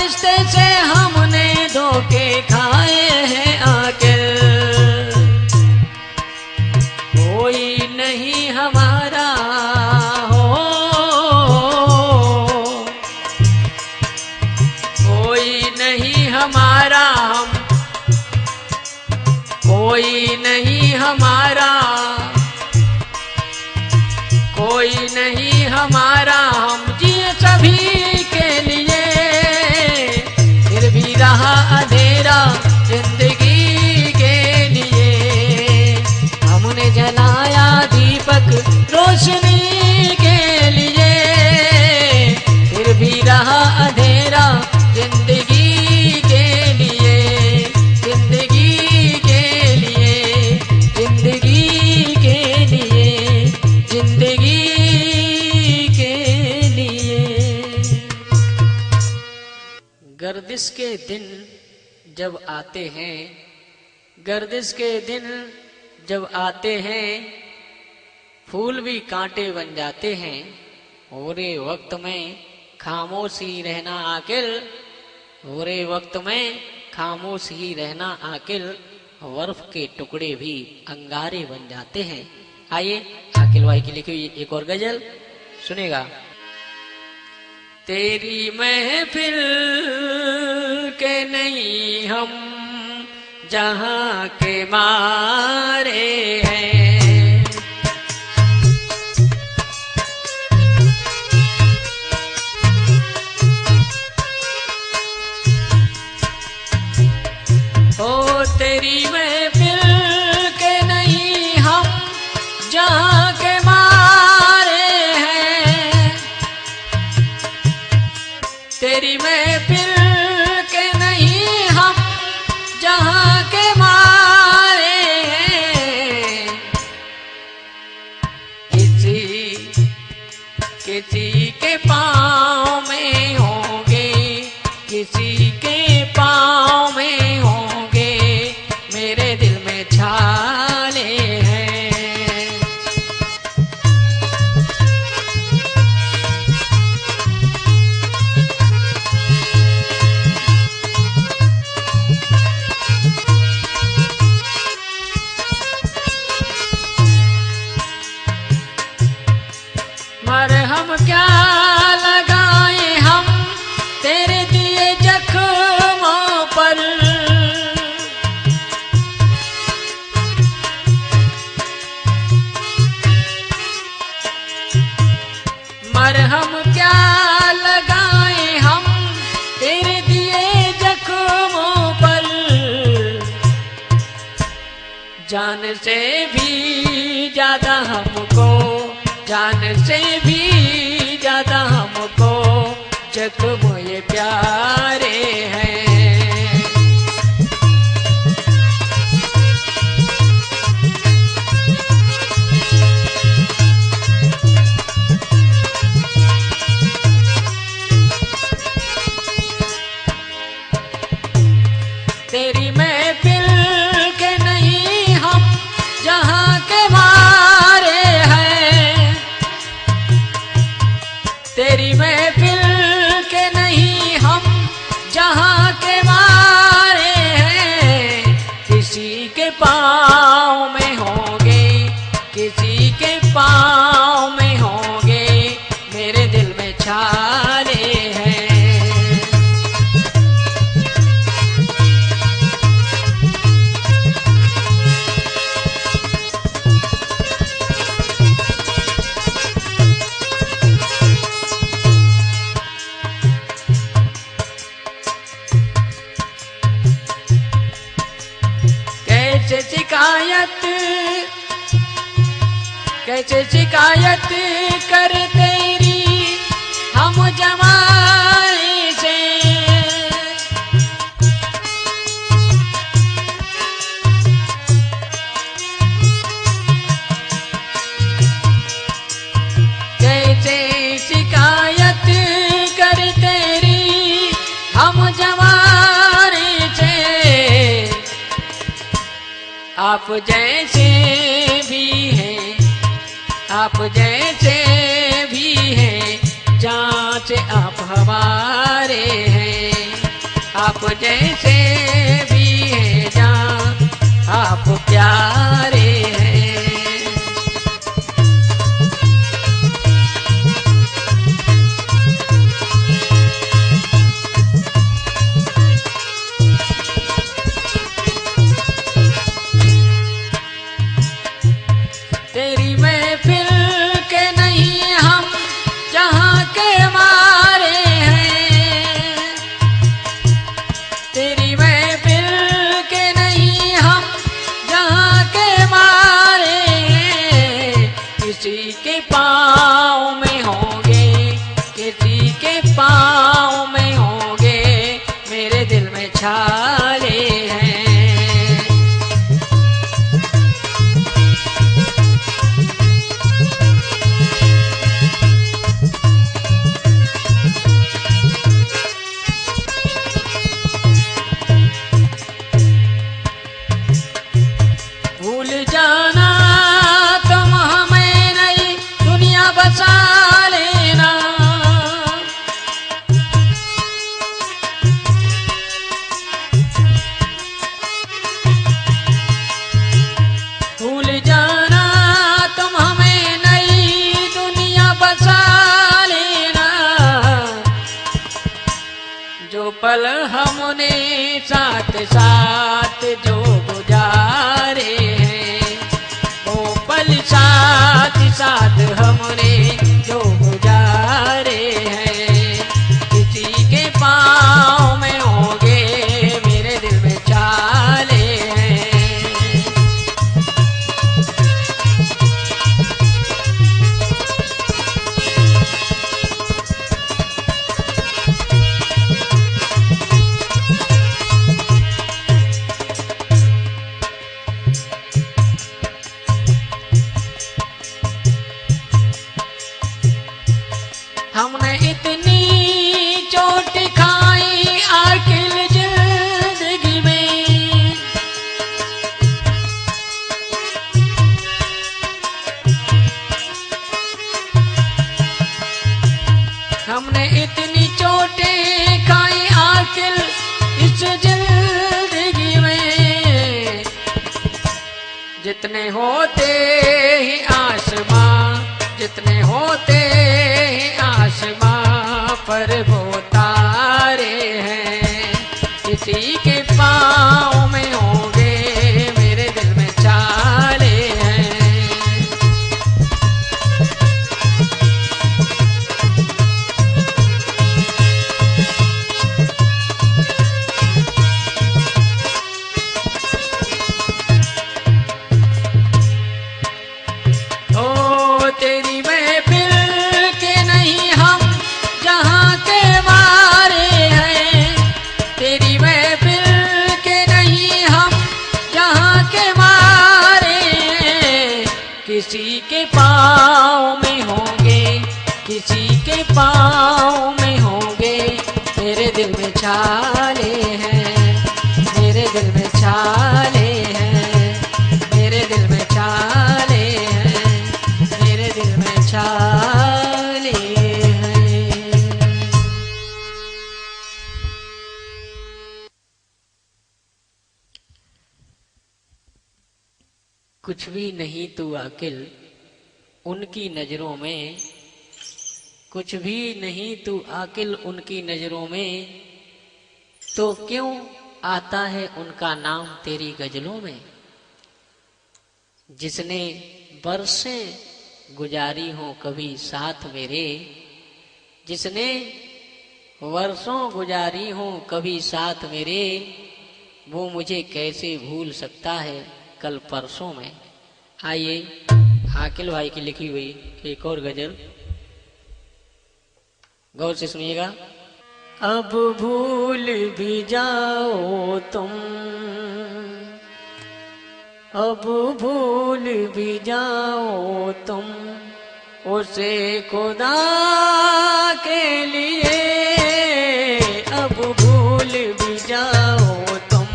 रिश्ते से हमने धोखे खाए हैं आखिर, कोई नहीं हमारा हो, कोई नहीं हमारा, हम कोई नहीं हमारा, कोई नहीं हमारा, हम जिए सभी के लिए, फिर भी रहा अंधेरा जिंदगी के लिए। हमने जलाया दीपक रोशनी के लिए, फिर भी रहा अंधेरा जिंदगी के लिए, जिंदगी के लिए, जिंदगी के लिए, जिंदगी के लिए। गर्दिश के दिन जब आते हैं, गर्दिश के दिन जब आते हैं, फूल भी कांटे बन जाते हैं। औरे वक्त में खामोश ही रहना आकिल, औरे वक्त में खामोश ही रहना आकिल, बर्फ के टुकड़े भी अंगारे बन जाते हैं। आइए आकिल भाई की लिखी हुई एक और गजल सुनेगा। तेरी महफिल के नहीं हम जहां के मारे हैं, ओ तेरी महफिल के नहीं हम जहां के मारे हैं, तेरी महफिल के नहीं हम जहां के मारे हैं। किसी के पाँव में होंगे, किसी के पाँव में होंगे, मेरे दिल में छाले हैं। मरहम क्या लगाए हम तेरे दिए जख्मों पर, मरहम क्या लगाए हम तेरे दिए जख्मों पर, जान से भी ज्यादा हमको, जान से भी ज्यादा हमको जख्म ये प्यारे हैं। तेरी महफिल के नहीं हम जहां के मारे हैं, तेरी महफिल के नहीं हम जहां के मारे हैं। किसी के पाँव में होंगे, किसी के पाँव में होंगे, मेरे दिल में छाले हैं। कैसे शिकायत कर तेरी हम जमाने से, कैसे शिकायत कर तेरी हम जमाने से। आप जैसे भी हैं, आप जैसे भी हैं, जांच आप हमारे हैं। आप जैसे भी है जान, आप प्यारे हैं। तेरी महफिल के नहीं हम जहाँ के मारे हैं, तेरी महफिल के नहीं हम जहाँ के मारे हैं। किसी के पाँव में होंगे, किसी के पाँव में होंगे, मेरे दिल में छाले हैं। भूल जाना तुम हमें नई दुनिया बसा लेना, भूल जाना तुम हमें नई दुनिया बसा लेना। जो पल हमने साथ साथ जो गुजारे हैं, वो पल साथ साथ हमने जो गुजारे हैं। किसी के पाँव में होंगे, मेरे दिल में छाले हैं। हमने इतनी चोट खाई आखिर जिंदगी में, हमने इतनी चोटें खाई आखिर इस जिंदगी में। जितने होते ही आसमां, जितने होते ही आसमां पर वो तारे हैं। किसी के पाँव में होंगे, मेरे दिल में छाले हैं। ओ तेरी महफिल के नहीं हम जहाँ के मारे हैं, तेरी महफिल के नहीं हम जहाँ के मारे हैं। किसी के पाँव में होंगे, किसी के पाँव में होंगे, मेरे दिल में छाले हैं, मेरे दिल में छाले हैं, मेरे दिल में छाले हैं, मेरे दिल में छाले हैं। कुछ भी नहीं तू आकिल उनकी नजरों में, कुछ भी नहीं तू आकिल उनकी नजरों में, तो क्यों आता है उनका नाम तेरी गजलों में। जिसने बरसें गुजारी हो कभी साथ मेरे, जिसने वर्षों गुजारी हो कभी साथ मेरे, वो मुझे कैसे भूल सकता है कल परसों में। आइए आकिल भाई की लिखी हुई एक और गजल गौर से सुनिएगा। अब भूल भी जाओ तुम, अब भूल भी जाओ तुम उसे खुदा के लिए, अब भूल भी जाओ तुम।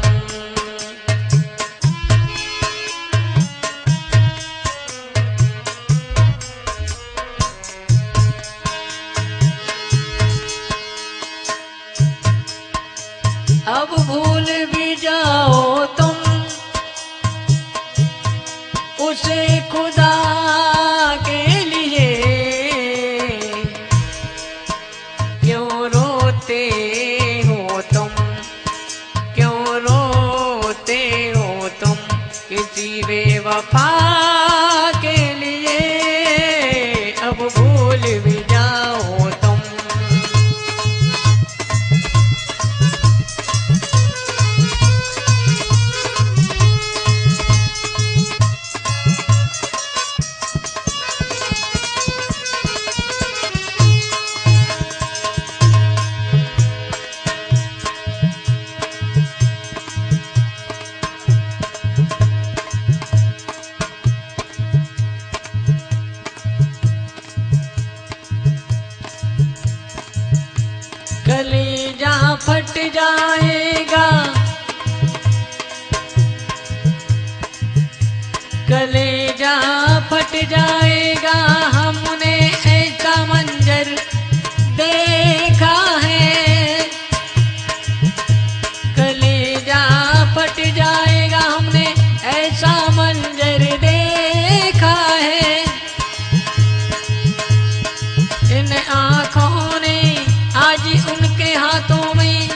अब भूल भी जाओ तुम उसे खुदा के लिए, क्यों रोते हो तुम, क्यों रोते हो तुम किसी बेवफा के लिए, अब भूल भी जाओ तुम। कलेजा फट जाएगा, कलेजा फट जाएगा, हमने ऐसा मंजर देखा है, कलेजा फट जाएगा, हमने ऐसा मंजर देखा है, इन आँखों ने आज उनके हाथों में,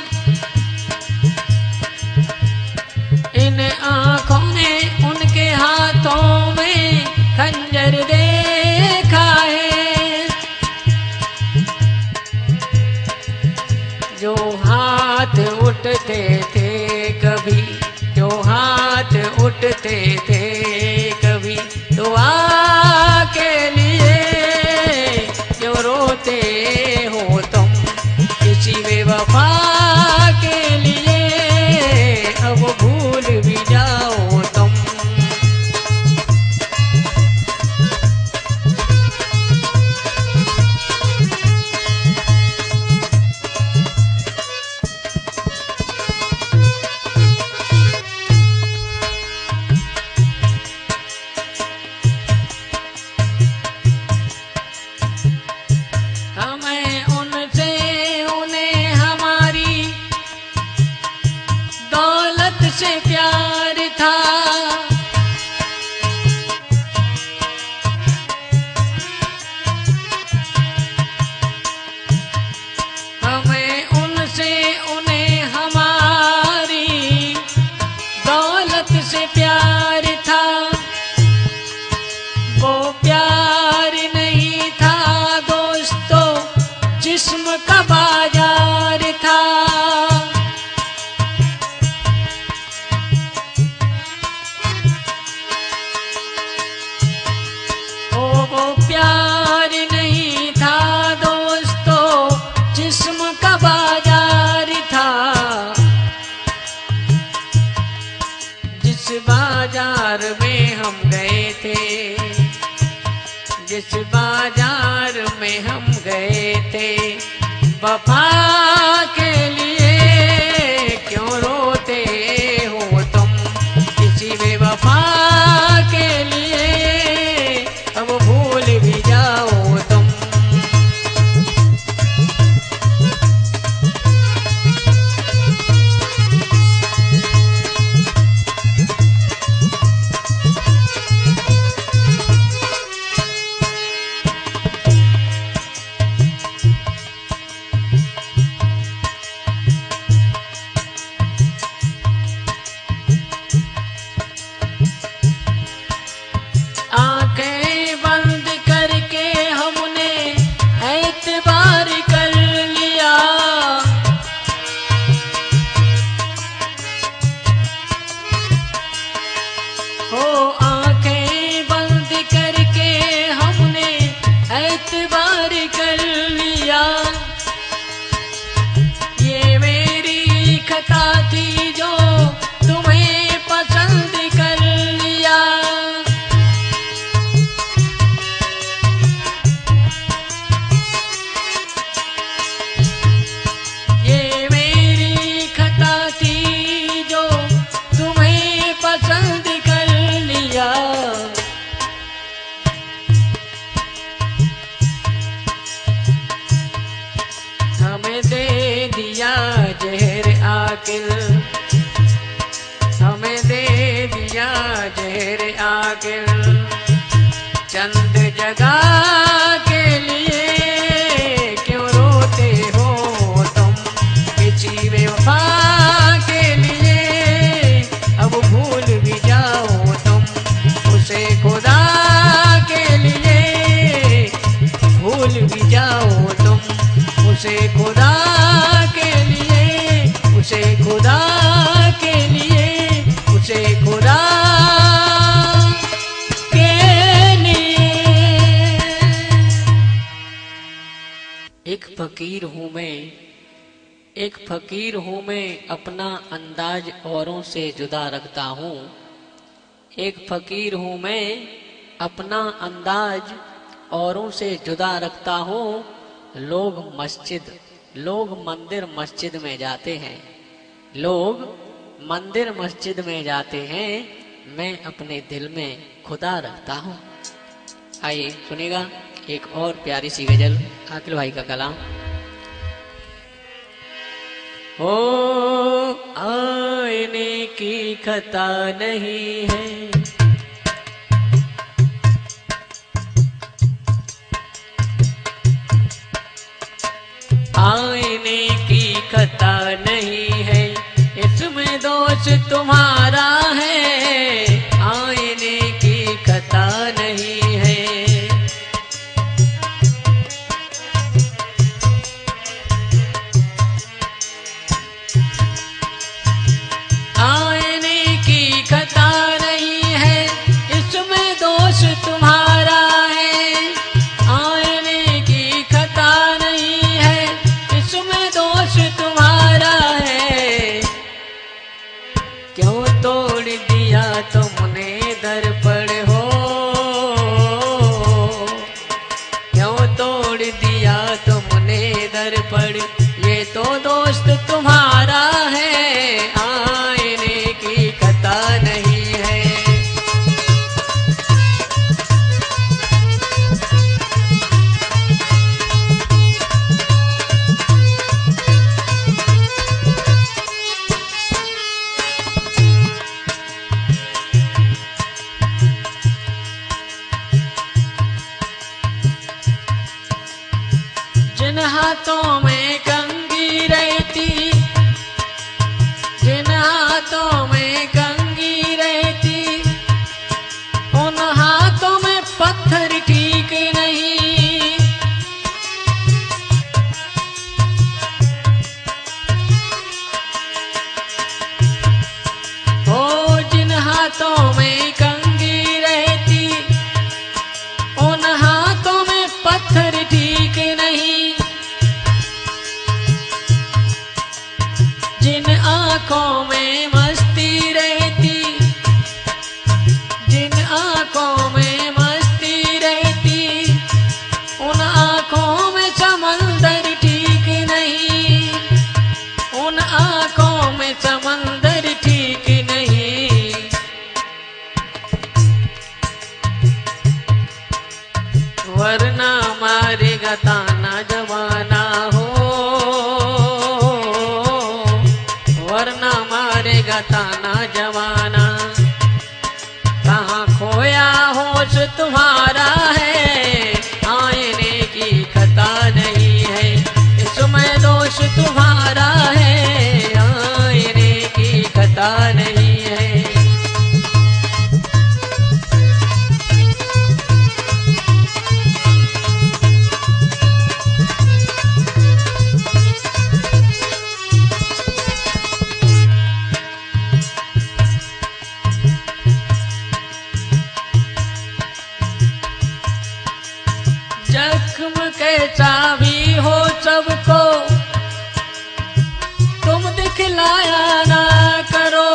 इन आँखों ने उनके हाथों में खंजर देखा है, जो हाथ उठते थे कभी, जो हाथ उठते थे कभी दुआ के लिए, क्यों रोते हो तुम किसी बेवफा के लिए, अब भूल भी जाओ तुम। हमें उनसे उन्हें हमारी दौलत से प्यार था, हमें उनसे उन्हें हमारी दौलत से प्यार था, वो प्यार नहीं था दोस्तों जिस्म का बाजार था, वो प्यार नहीं था दोस्तों जिस्म का बाजार था, जिस बाजार में हम गए थे, जिस बाजार में हम गए थे, वफा के लिए क्यों रोते हो तुम किसी बेवफा के लिए, अब भूल भी जाओ तुम। आकिल, हमें दे दिया जहर आकिल। चंद जगह के लिए क्यों रोते हो तुम, किसी बेवफा के लिए अब भूल भी जाओ तुम, उसे खुदा के लिए भूल भी जाओ तुम, उसे खुदा के लिए, उसे खुदा के लिए, उसे खुदा के लिए। एक फकीर हूँ मैं, एक फकीर हूँ मैं, अपना अंदाज औरों से जुदा रखता हूँ। एक फकीर हूँ मैं, अपना अंदाज औरों से जुदा रखता हूँ। लोग मंदिर मस्जिद में जाते हैं, लोग मंदिर मस्जिद में जाते हैं, मैं अपने दिल में खुदा रखता हूँ। आइए सुनिएगा एक और प्यारी सी गजल आकिल भाई का कलाम। हो आईने की खता नहीं है, आईने की खता नहीं है, इसमें दोष तुम्हारा है, आईने की खता नहीं है। आईने की खता नहीं है, इसमें दोष तुम्हारा है, आईने की खता नहीं है, इसमें दोष तुम्हारा है। क्यों तोड़ दिया तुमने दर्पण हो, क्यों तोड़ दिया तुमने दर्पण, ये तो दोस्त तुम्हारा है, आईने की खता नहीं है। जिन हाथों में कंघी रहती, जिन हाथों में कंघी रहती, उन हाथों में पत्थर ठीक नहीं। ओ जिन हाथों में कंघी रहती, उन हाथों में पत्थर ठीक नहीं। जिन आँखों में मस्ती रहती, जिन आँखों में मस्ती रहती, उन आँखों में समंदर ठीक नहीं, उन आँखों में समंदर ठीक नहीं। वरना मारेगा ताना जमाना हो, वरना मारेगा ताना जमाना। कहाँ खोया होश तुम्हारा है, आईने की खता नहीं है, इसमें दोष तुम्हारा है, आईने की खता नहीं है। जख्म कैसा भी हो सबको तुम दिखलाया ना करो,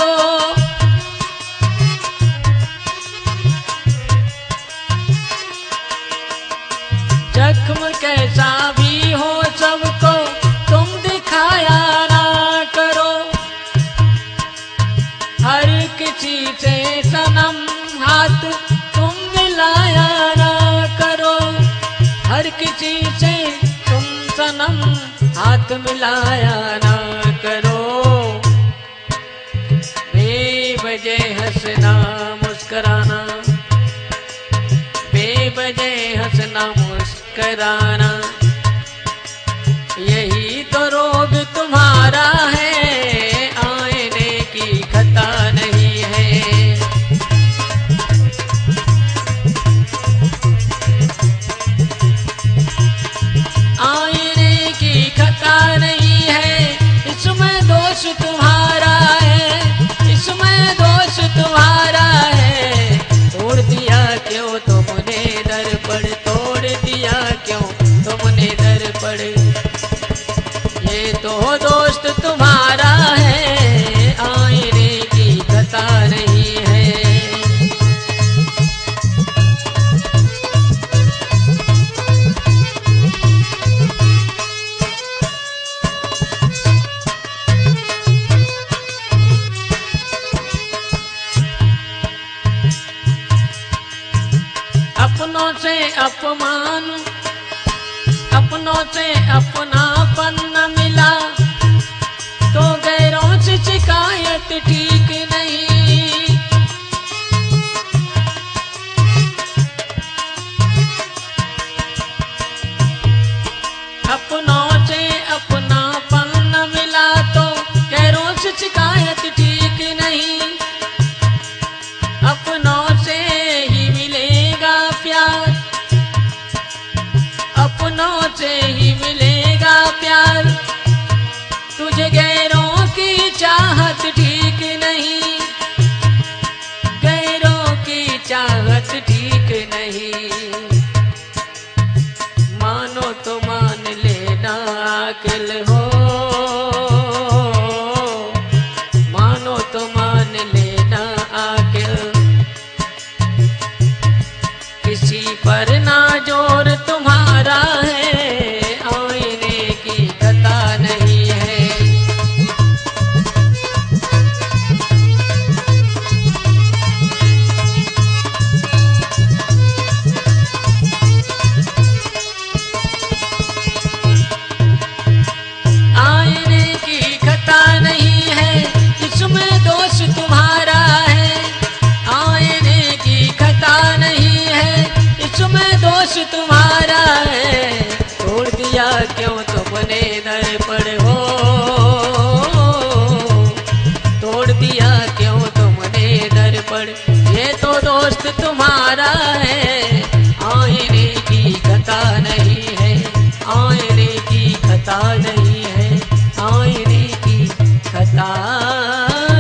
जख्म कैसा भी हो सबको तुम दिखाया ना करो। हर किसी से सनम हाथ तुम मिलाया ना करो, हर किसी से तुम सनम हाथ मिलाया ना करो। बेवजह हंसना मुस्कराना, बेवजह हंसना मुस्कराना, यही तो रोग तुम्हारा है, आईने की खता नहीं है। आईने की खता नहीं है, इसमें दोष तुम्हारा है, इसमें दोष तुम्हारा है। तोड़ दिया क्यों तुमने दर्पण, तोड़ दिया क्यों तुमने दर्पण, ये तो दोस्त तुम्हारा है, आईने की खता नहीं है। अपनों से अपमान, अपनों से अपनापन न मिला, तो गैरों से शिकायत ठीक नहीं। अपनों से अपनापन न मिला, तो गैरों से शिकायत ठीक नहीं। अपनों से ही मिलेगा प्यार, अपनों से ही मिलेगा प्यार, तुझे गैरों की चाहत ठीक नहीं, गैरों की चाहत ठीक नहीं। मानो तो मान लेना अक्ल हो, मानो तो मान लेना अक्ल, किसी पर ना जोर तुम्हारा है, आईने की खता नहीं है। आईने की खता नहीं है, इसमें दोष तुम्हारा है, आईने की खता नहीं है, इसमें दोष तुम्हारा है। तोड़ दिया क्यों तुमने दर्पण हो, तोड़ दिया क्यों तुमने दर्पण, ये तो दोस्त तुम्हारा है, आईने की खता नहीं है, आईने की खता नहीं है, आईने की खता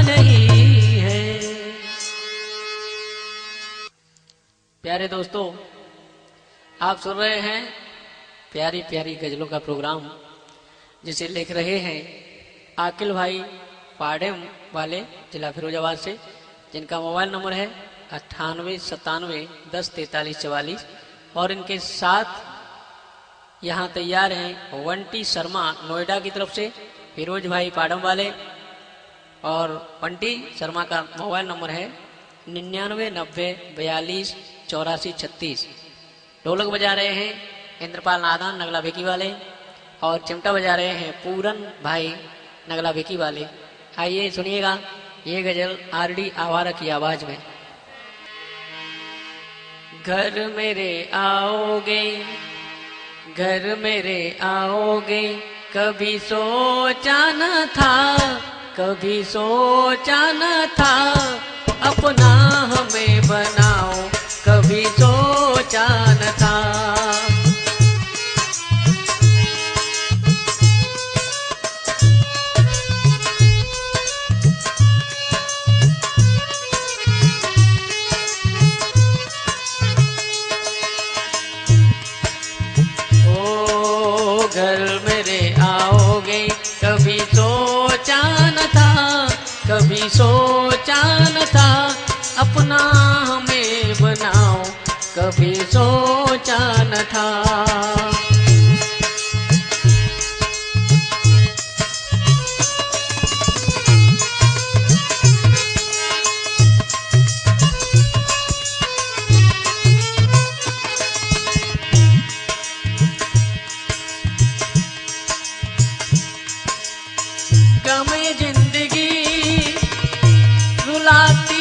नहीं है। प्यारे दोस्तों, आप सुन रहे हैं प्यारी प्यारी गजलों का प्रोग्राम, जिसे लिख रहे हैं आकिल भाई पाडेम वाले, जिला फिरोजाबाद से, जिनका मोबाइल नंबर है 9897104344। और इनके साथ यहाँ तैयार हैं वंटी शर्मा नोएडा की तरफ से, फिरोज भाई पाडम वाले। और वंटी शर्मा का मोबाइल नंबर है 9990428436। ढोलक बजा रहे हैं इंद्रपाल नादान नगला बेकी वाले, और चिमटा बजा रहे हैं पूरन भाई नगला बेकी वाले। आइए सुनिएगा ये गजल आरडी आवारा की आवाज में। घर मेरे आओगे, घर मेरे आओगे, कभी सोचा न था, कभी सोचा न था, अपना हमें बनाओ, कभी सोचा न था। घर मेरे आओगे, कभी सोचा न था, कभी सोचा न था, अपना हमें बनाओ, कभी सोचा न था। गमे जिंदगी रुलाती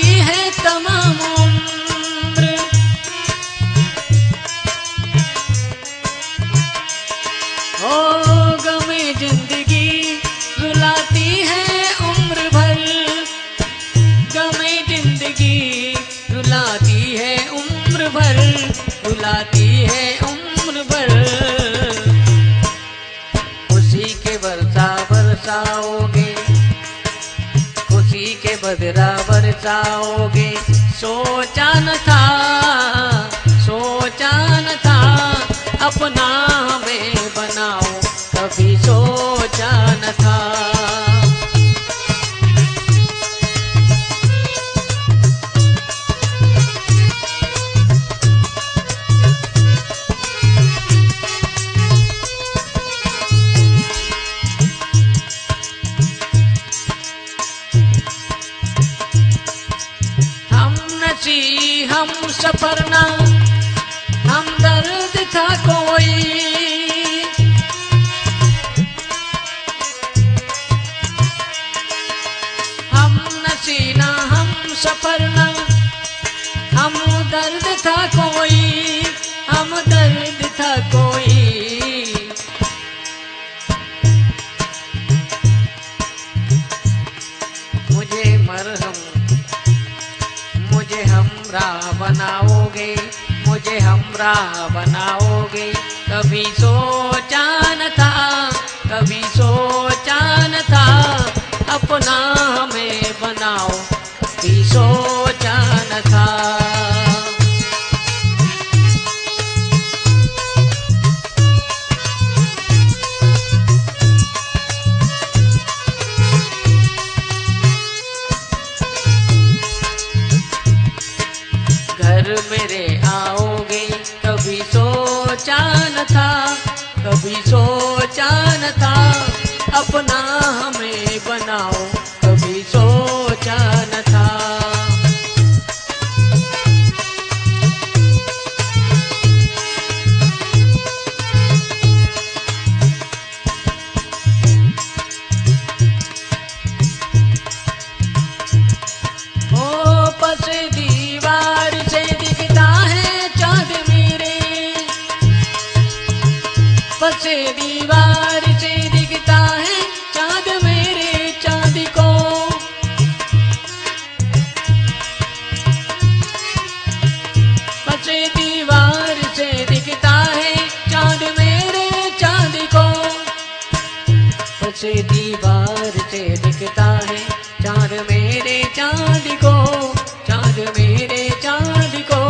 रुलाती है उम्र भर। खुशी के बरसा बरसाओगे, खुशी के बदरा बरसाओगे, सोचा न था, सोचा न था अपना हमें बनाओ, कभी सोचा न था। हम सफर ना, हम दर्द था कोई, हम नसीना हम सफर ना, हम दर्द था कोई, हम दर्द था कोई। मुझे मरहम, मुझे हमरा बनाओगे, मुझे हमरा बनाओगे, कभी सोचा न था, कभी सोचा न था अपना हमें बनाओ, कभी सोचा न था। घर मेरे आओगे, कभी सोचा न था, कभी सोचा न था अपना हमें बनाओ, कभी सोचा न था। ओ पस दीवार से दिखता है चाँद मेरे, पस दीवार से दिखता है चाँद मेरे, चाँद को पस दीवार से दिखता है चाँद मेरे, चाँद को पस दीवार से दिखता है चाँद मेरे, चाँद को, चाँद मेरे चाँद को।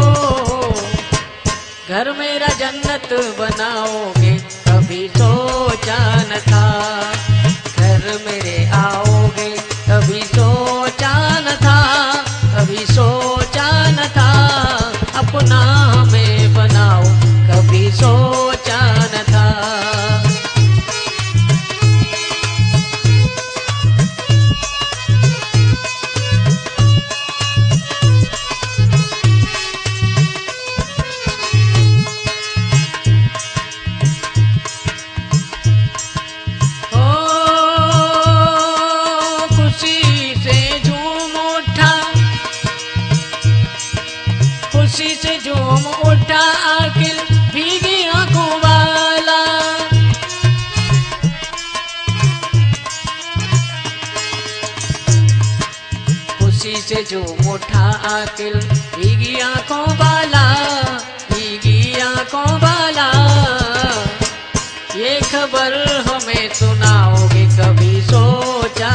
घर मेरा जन्नत बनाओगे, कभी सोचा न था, घर मेरे आओगे, कभी सोचा न था, कभी सोचा न था अपना हमें बनाओ, कभी सोचा न था। खुशी से झूम उठा आखिर भीगी आंखों वाला, खुशी से झूम उठा आखिर भीगी आंखों वाला, भीगी आंखों वाला। ये खबर हमें सुनाओगे, कभी सोचा